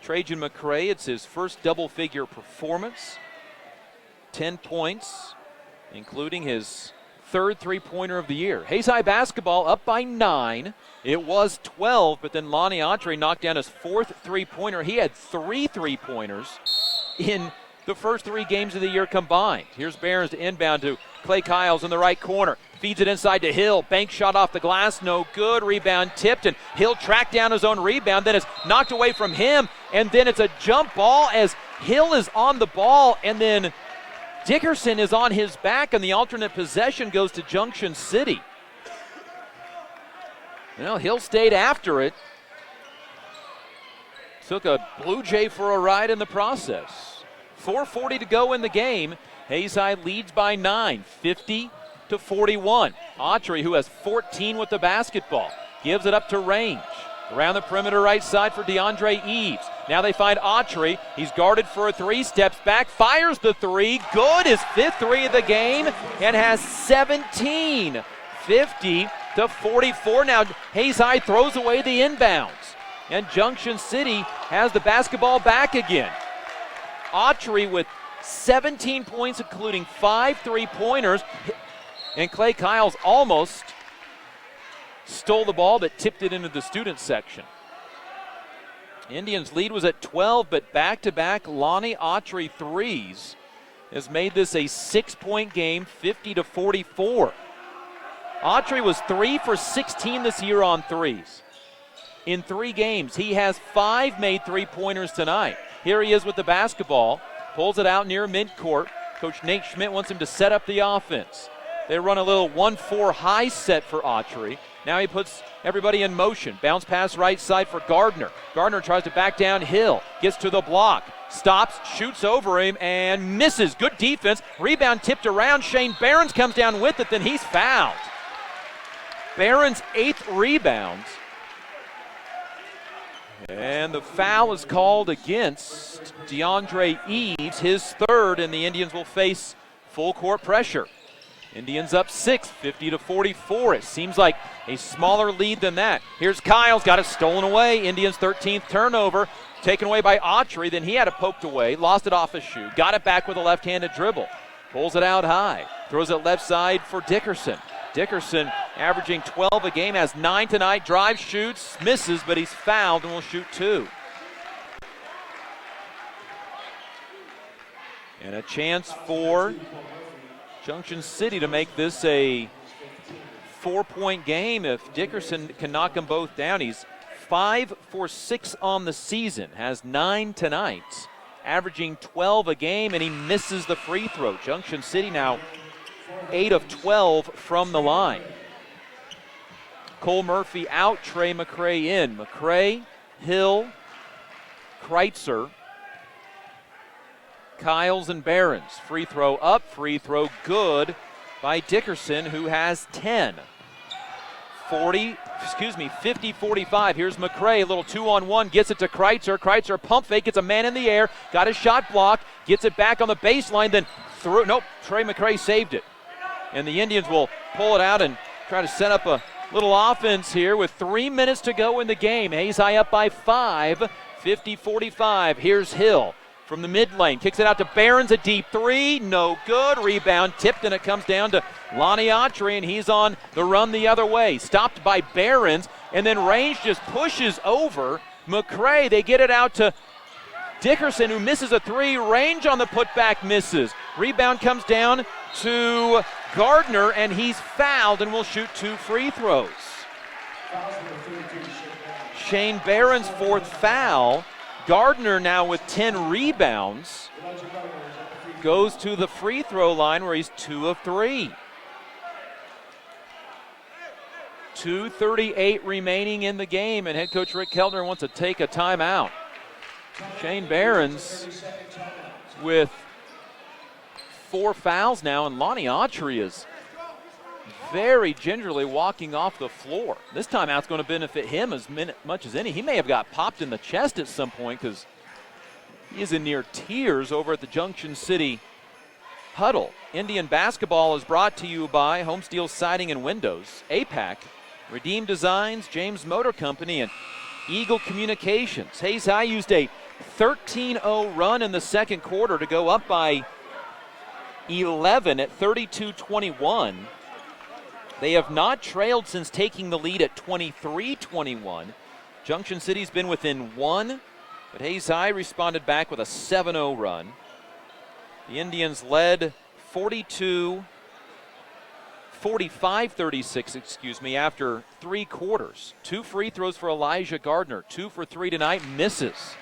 Trajan McCray, it's his first double-figure performance. 10 points, including his 3rd three-pointer of the year. Hayes High basketball up by 9. It was 12, but then Lonnie Autry knocked down his 4th three-pointer. He had 3 three-pointers in the first 3 games of the year combined. Here's Behrens to inbound to Clay Kiles in the right corner. Feeds it inside to Hill. Bank shot off the glass, no good. Rebound tipped, and Hill tracked down his own rebound. Then it's knocked away from him, and then it's a jump ball as Hill is on the ball, and then Dickerson is on his back, and the alternate possession goes to Junction City. Well, Hill stayed after it. Took a Blue Jay for a ride in the process. 4:40 to go in the game. Hayes High leads by 9, 50-41. Autry, who has 14 with the basketball, gives it up to Range. Around the perimeter right side for DeAndre Eves. Now they find Autry. He's guarded for a 3, steps back, fires the 3. Good, his 5th 3 of the game, and has 17. 50-44. Now Hayes High throws away the inbounds, and Junction City has the basketball back again. Autry with 17 points, including 5 three-pointers, and Clay Kiles almost stole the ball but tipped it into the student section. Indians' lead was at 12, but back-to-back Lonnie Autry threes has made this a 6-point game, 50-44. Autry was 3 for 16 this year on threes. In 3 games, he has 5 made three-pointers tonight. Here he is with the basketball, pulls it out near midcourt. Coach Nate Schmidt wants him to set up the offense. They run a little 1-4 high set for Autry. Now he puts everybody in motion. Bounce pass right side for Gardner. Gardner tries to back down Hill. Gets to the block. Stops, shoots over him, and misses. Good defense. Rebound tipped around. Shane Behrens comes down with it, then he's fouled. Behrens' 8th rebound. And the foul is called against DeAndre Eves, his 3rd, and the Indians will face full court pressure. Indians up 6, 50-44. It seems like a smaller lead than that. Here's Kiles, got it stolen away. Indians' 13th turnover, taken away by Autry. Then he had it poked away, lost it off his shoe, got it back with a left-handed dribble. Pulls it out high, throws it left side for Dickerson. Dickerson averaging 12 a game, has 9 tonight, drives, shoots, misses, but he's fouled and will shoot 2. And a chance for Junction City to make this a 4-point game if Dickerson can knock them both down. He's 5 for 6 on the season, has 9 tonight, averaging 12 a game, and he misses the free throw. Junction City now 8 of 12 from the line. Cole Murphy out, Trey McCray in. McCray, Hill, Kreitzer, Kiles, and Behrens. Free throw up, free throw good by Dickerson, who has 10. 50-45. Here's McCray, a little 2-on-1, gets it to Kreitzer. Kreitzer pump fake, gets a man in the air, got his shot blocked, gets it back on the baseline, then through. Nope, Trey McCray saved it. And the Indians will pull it out and try to set up a little offense here with 3 minutes to go in the game. Hayes High up by 5, 50-45. Here's Hill from the mid lane, kicks it out to Barons, a deep three, no good. Rebound tipped, and it comes down to Lonnie Autry, and he's on the run the other way. Stopped by Barons, and then Range just pushes over McCray. They get it out to Dickerson, who misses a three. Range on the putback misses. Rebound comes down to Gardner, and he's fouled and will shoot 2 free throws. Shane Barron's 4th foul. Gardner now with 10 rebounds goes to the free throw line where he's 2 of 3. 2:38 remaining in the game, and head coach Rick Keltner wants to take a timeout. Shane Barons with 4 fouls now, and Lonnie Autry is very gingerly walking off the floor. This timeout's going to benefit him as much as any. He may have got popped in the chest at some point because he is in near tears over at the Junction City huddle. Indian basketball is brought to you by Home Steel Siding and Windows, APAC, Redeem Designs, James Motor Company, and Eagle Communications. Hayes High used a 13-0 run in the second quarter to go up by 11 at 32-21. They have not trailed since taking the lead at 23-21. Junction City's been within 1, but Hayes High responded back with a 7-0 run. The Indians led 45-36, after 3 quarters. 2 free throws for Elijah Gardner, 2 for 3 tonight, misses.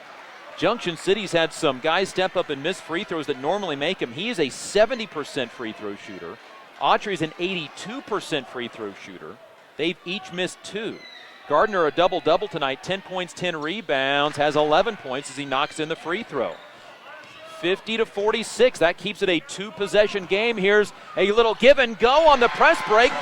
Junction City's had some guys step up and miss free throws that normally make him. He is a 70% free throw shooter. Autry's an 82% free throw shooter. They've each missed 2. Gardner a double-double tonight, 10 points, 10 rebounds, has 11 points as he knocks in the free throw. 50-46, that keeps it a 2-possession game. Here's a little give and go on the press break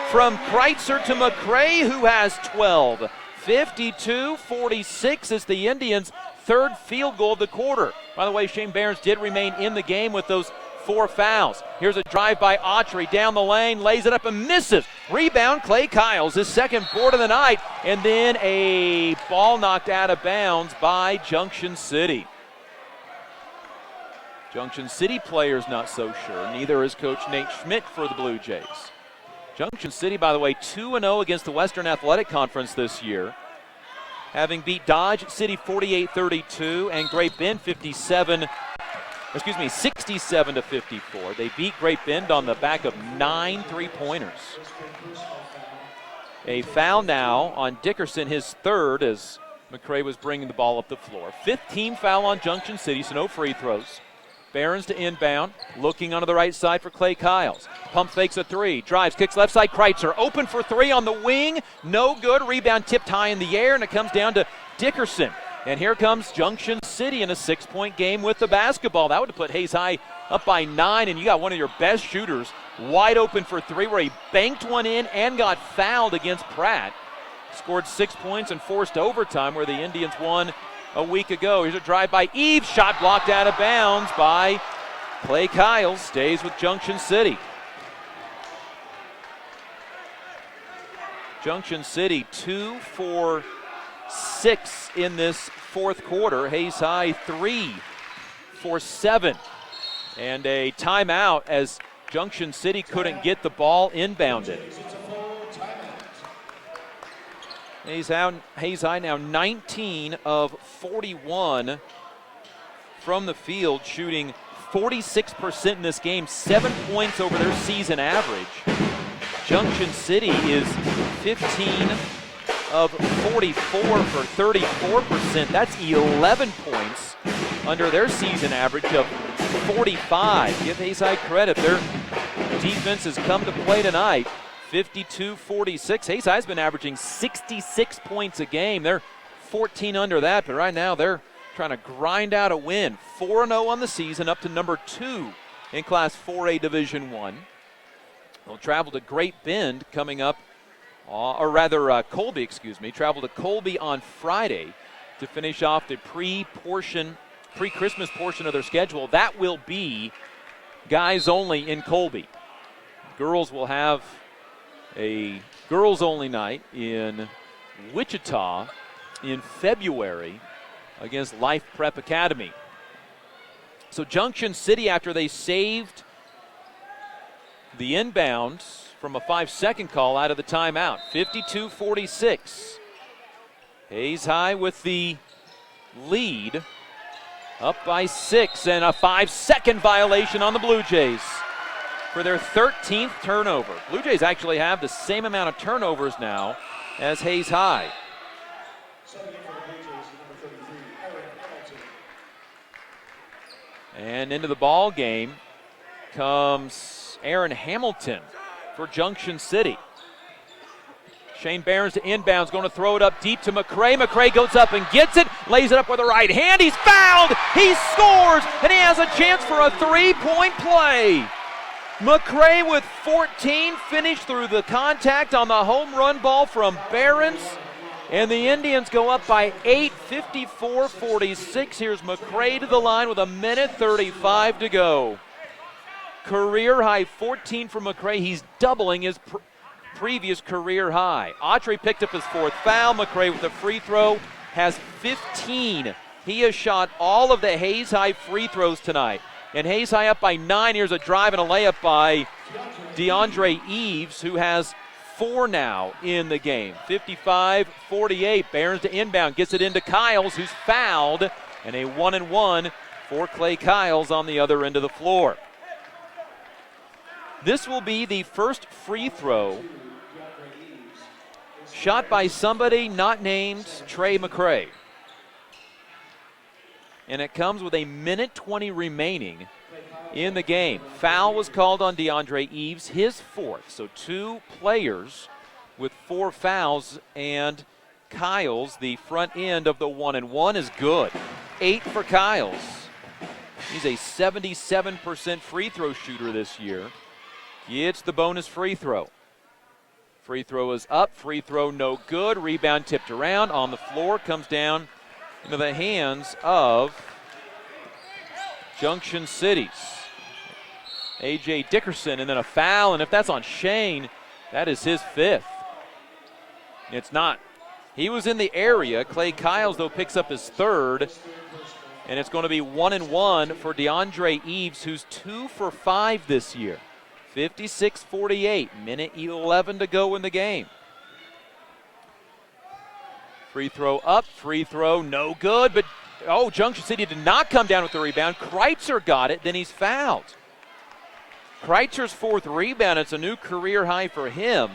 from Kreitzer to McCray, who has 12. 52-46 is the Indians' 3rd field goal of the quarter. By the way, Shane Barons did remain in the game with those 4 fouls. Here's a drive by Autry down the lane, lays it up and misses. Rebound, Clay Kiles, his 2nd board of the night, and then a ball knocked out of bounds by Junction City. Junction City players not so sure. Neither is Coach Nate Schmidt for the Blue Jays. Junction City, by the way, 2-0 against the Western Athletic Conference this year, having beat Dodge City 48-32 and Great Bend 67-54. They beat Great Bend on the back of 9 3-pointers. A foul now on Dickerson, his 3rd, as McCray was bringing the ball up the floor. 5th team foul on Junction City, so no free throws. Barons to inbound, looking onto the right side for Clay Kiles. Pump fakes a 3, drives, kicks left side, Kreitzer open for 3 on the wing, no good. Rebound tipped high in the air, and it comes down to Dickerson. And here comes Junction City in a 6-point game with the basketball. That would have put Hayes High up by 9, and you got one of your best shooters wide open for 3, where he banked one in and got fouled against Pratt. Scored 6 points and forced overtime, where the Indians won a week ago. Here's a drive by Eves, shot blocked out of bounds by Clay Kiles. Stays with Junction City. Junction City 2 for 6 in this 4th quarter. Hayes High 3 for 7. And a timeout as Junction City couldn't get the ball inbounded. Hayes High now 19 of 41 from the field, shooting 46% in this game, 7 points over their season average. Junction City is 15 of 44 for 34%. That's 11 points under their season average of 45. Give Hayes High credit. Their defense has come to play tonight. 52-46. Hayes High's been averaging 66 points a game. They're 14 under that, but right now they're trying to grind out a win. 4-0 on the season, up to number 2 in Class 4A Division I. They'll travel to Great Bend coming up, or rather Colby, excuse me, travel to Colby on Friday to finish off the pre-Christmas portion of their schedule. That will be guys only in Colby. Girls will have a girls only night in Wichita in February against Life Prep Academy. So Junction City, after they saved the inbounds from a 5-second call out of the timeout, 52-46. Hayes High with the lead, up by 6, and a 5-second violation on the Blue Jays for their 13th turnover. Blue Jays actually have the same amount of turnovers now as Hayes High. And into the ball game comes Aaron Hamilton for Junction City. Shane Barons to inbounds, going to throw it up deep to McCray. McCray goes up and gets it, lays it up with the right hand. He's fouled, he scores, and he has a chance for a three-point play. McCray with 14, finished through the contact on the home run ball from Barons. And the Indians go up by 8, 54-46. Here's McCray to the line with 1:35 to go. Career high 14 for McCray. He's doubling his previous career high. Autry picked up his 4th foul. McCray with a free throw has 15. He has shot all of the Hayes High free throws tonight. And Hayes High up by 9. Here's a drive and a layup by DeAndre Eves, who has 4 now in the game. 55-48. Barons to inbound, gets it into Kiles, who's fouled, and a 1-and-1 for Clay Kiles on the other end of the floor. This will be the first free throw shot by somebody not named Trey McCray. And it comes with 1:20 remaining in the game. Foul was called on DeAndre Eves, his 4th. So 2 players with 4 fouls, and Kiles, the front end of the 1-and-1, is good. 8 for Kiles. He's a 77% free throw shooter this year. Gets the bonus free throw. Free throw is up, free throw no good. Rebound tipped around on the floor, comes down into the hands of Junction City's A.J. Dickerson, and then a foul, and if that's on Shane, that is his 5th. It's not. He was in the area. Clay Kiles, though, picks up his 3rd, and it's going to be 1-and-1 for DeAndre Eves, who's 2 for 5 this year. 56-48, 1:11 to go in the game. Free throw up, free throw no good, but Junction City did not come down with the rebound. Kreitzer got it, then he's fouled. Kreitzer's 4th rebound, it's a new career high for him.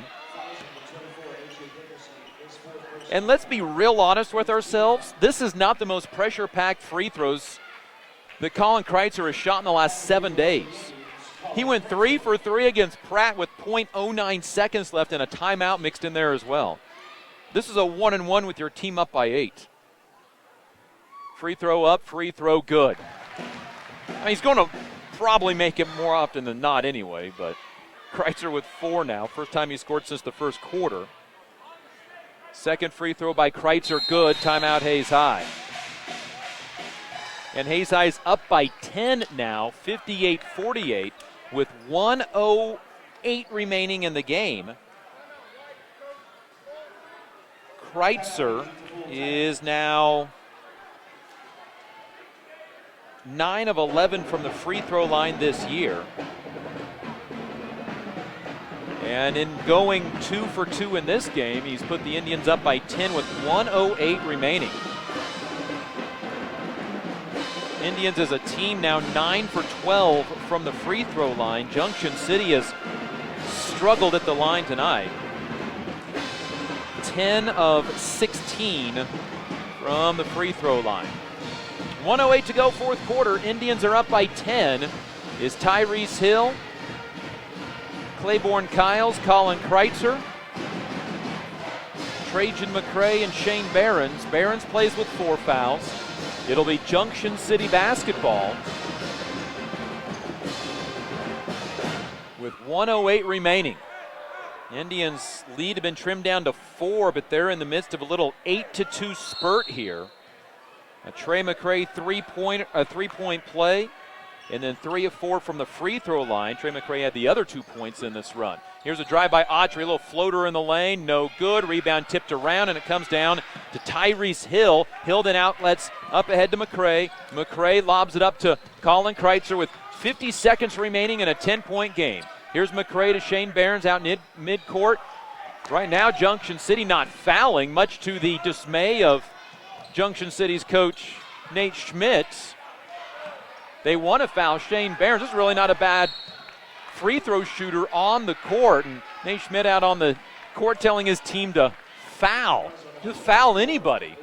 And let's be real honest with ourselves, this is not the most pressure-packed free throws that Colin Kreitzer has shot in the last 7 days. He went 3 for 3 against Pratt with .09 seconds left and a timeout mixed in there as well. This is a 1-and-1 with your team up by 8. Free throw up, free throw good. I mean, he's going to probably make it more often than not anyway, but Kreitzer with 4 now. First time he scored since the first quarter. Second free throw by Kreitzer, good. Timeout Hayes High. And Hayes High's up by 10 now, 58-48, with 1:08 remaining in the game. Kreitzer is now 9 of 11 from the free throw line this year. And in going 2 for 2 in this game, he's put the Indians up by 10 with 1:08 remaining. Indians as a team now 9 for 12 from the free throw line. Junction City has struggled at the line tonight. 10 of 16 from the free throw line. 1:08 to go, 4th quarter. Indians are up by 10. Is Tyrese Hill, Claiborne Kiles, Colin Kreitzer, Trajan McCray, and Shane Barons. Barons plays with 4 fouls. It'll be Junction City basketball with 1:08 remaining. Indians' lead had been trimmed down to 4, but they're in the midst of a little 8-2 spurt here. A Trey McCray three-point play, and then 3 of 4 from the free throw line. Trey McCray had the other 2 points in this run. Here's a drive by Autry, a little floater in the lane, no good. Rebound tipped around, and it comes down to Tyrese Hill. Hill then outlets up ahead to McCray. McCray lobs it up to Colin Kreitzer with 50 seconds remaining in a 10-point game. Here's McCray to Shane Barons out mid-court. Right now, Junction City not fouling, much to the dismay of Junction City's coach, Nate Schmidt. They want to foul Shane Barons. This is really not a bad free throw shooter on the court. And Nate Schmidt out on the court telling his team to foul. Just foul anybody.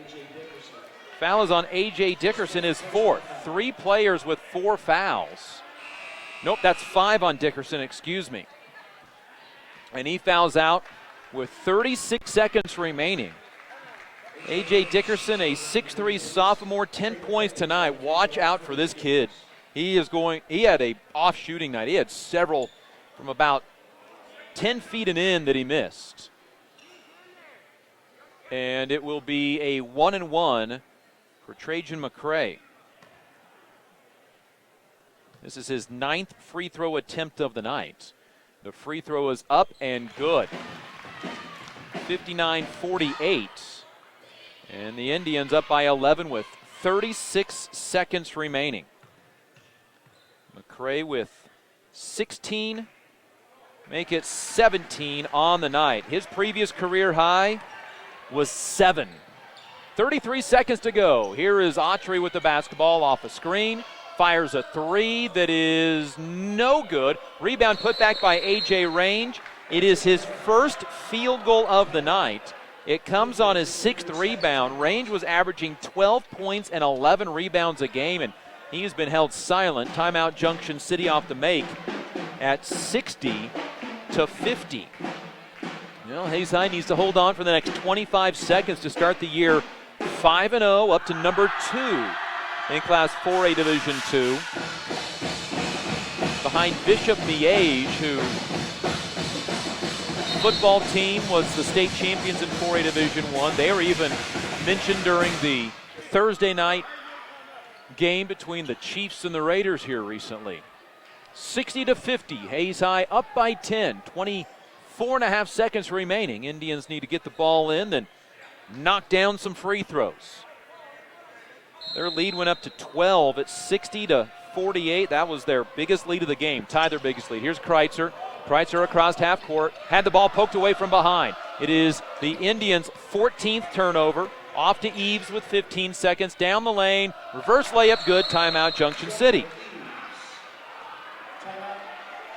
Foul is on A.J. Dickerson, his 4th. 3 players with 4 fouls. Nope, that's 5 on Dickerson, excuse me. And he fouls out with 36 seconds remaining. A.J. Dickerson, a 6'3 sophomore, 10 points tonight. Watch out for this kid. He had a off shooting night. He had several from about 10 feet and in that he missed. And it will be a 1-and-1 for Trajan McCray. This is his 9th free throw attempt of the night. The free throw is up and good. 59-48. And the Indians up by 11 with 36 seconds remaining. McCray with 16, make it 17 on the night. His previous career high was 7. 33 seconds to go. Here is Autry with the basketball off a screen. Fires a 3 that is no good. Rebound put back by A.J. Range. It is his first field goal of the night. It comes on his 6th rebound. Range was averaging 12 points and 11 rebounds a game, and he's been held silent. Timeout Junction City off the make at 60-50. Well, Hayes High needs to hold on for the next 25 seconds to start the year 5-0, up to number 2 in Class 4A Division II. Behind Bishop Miege, who football team was the state champions in 4A Division I. They were even mentioned during the Thursday night game between the Chiefs and the Raiders here recently. 60-50, Hayes High up by 10, 24.5 seconds remaining. Indians need to get the ball in and knock down some free throws. Their lead went up to 12 at 60-48. That was their biggest lead of the game, tied their biggest lead. Here's Kreitzer. Kreitzer across half court, had the ball poked away from behind. It is the Indians' 14th turnover. Off to Eves with 15 seconds, down the lane, reverse layup good, timeout Junction City.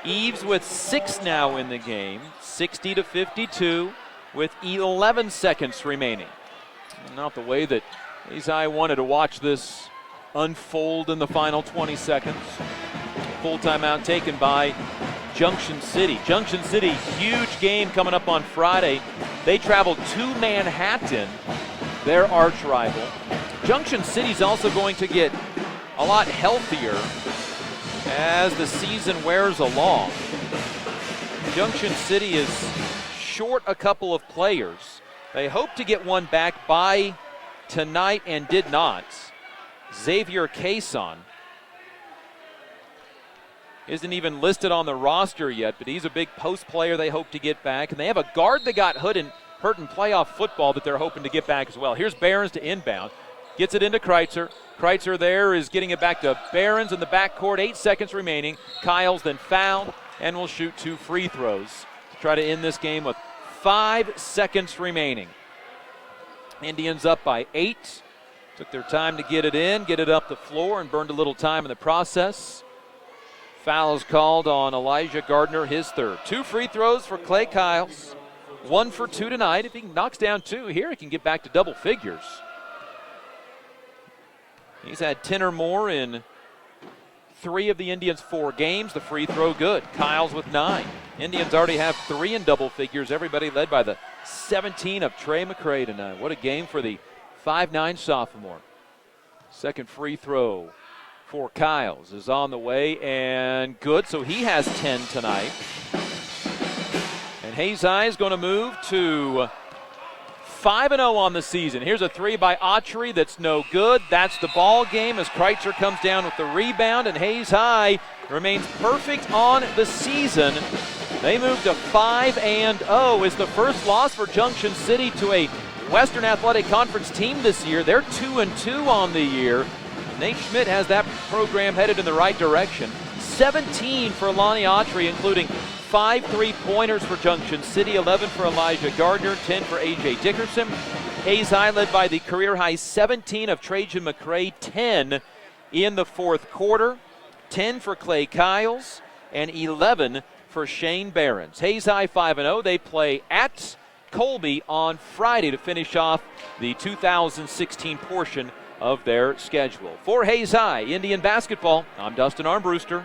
Eves with 6 now in the game, 60-52 with 11 seconds remaining. Not the way that Hayes High wanted to watch this unfold in the final 20 seconds. Full timeout taken by Junction City. Junction City, huge game coming up on Friday. They travel to Manhattan, their arch rival. Junction City's also going to get a lot healthier as the season wears along. Junction City is short a couple of players. They hope to get one back by tonight and did not. Xavier Cason isn't even listed on the roster yet, but he's a big post player they hope to get back. And they have a guard that got hurt in playoff football that they're hoping to get back as well. Here's Barons to inbound. Gets it into Kreitzer. Kreitzer there is getting it back to Barons in the backcourt. 8 seconds remaining. Kyles then fouled and will shoot 2 free throws to try to end this game with 5 seconds remaining. Indians up by 8. Took their time to get it in, get it up the floor, and burned a little time in the process. Foul is called on Elijah Gardner, his 3rd. 2 free throws for Clay Kyles. 1 for 2 tonight. If he knocks down 2 here, he can get back to double figures. He's had 10 or more in 3 of the Indians' 4 games. The free throw good. Kyles with 9. Indians already have 3 in double figures. Everybody led by the 17 of Trey McCray tonight. What a game for the 5'9 sophomore. Second free throw for Kyles is on the way and good, so he has 10 tonight. And Hayes High is going to move to 5-0 on the season. Here's a three by Autry that's no good. That's the ball game as Kreitzer comes down with the rebound, and Hayes High remains perfect on the season. They move to 5-0. Is the first loss for Junction City to a Western Athletic Conference team this year. They're 2-2 on the year. Nate Schmidt has that program headed in the right direction. 17 for Lonnie Autry, including 5 3-pointers for Junction City, 11 for Elijah Gardner, 10 for A.J. Dickerson. Hayes High led by the career-high 17 of Trajan McCray, 10 in the fourth quarter, 10 for Clay Kyles, and 11 for Shane Behrens. Hayes High 5-0. They play at Colby on Friday to finish off the 2016 portion of their schedule. For Hayes High Indian basketball, I'm Dustin Armbruster.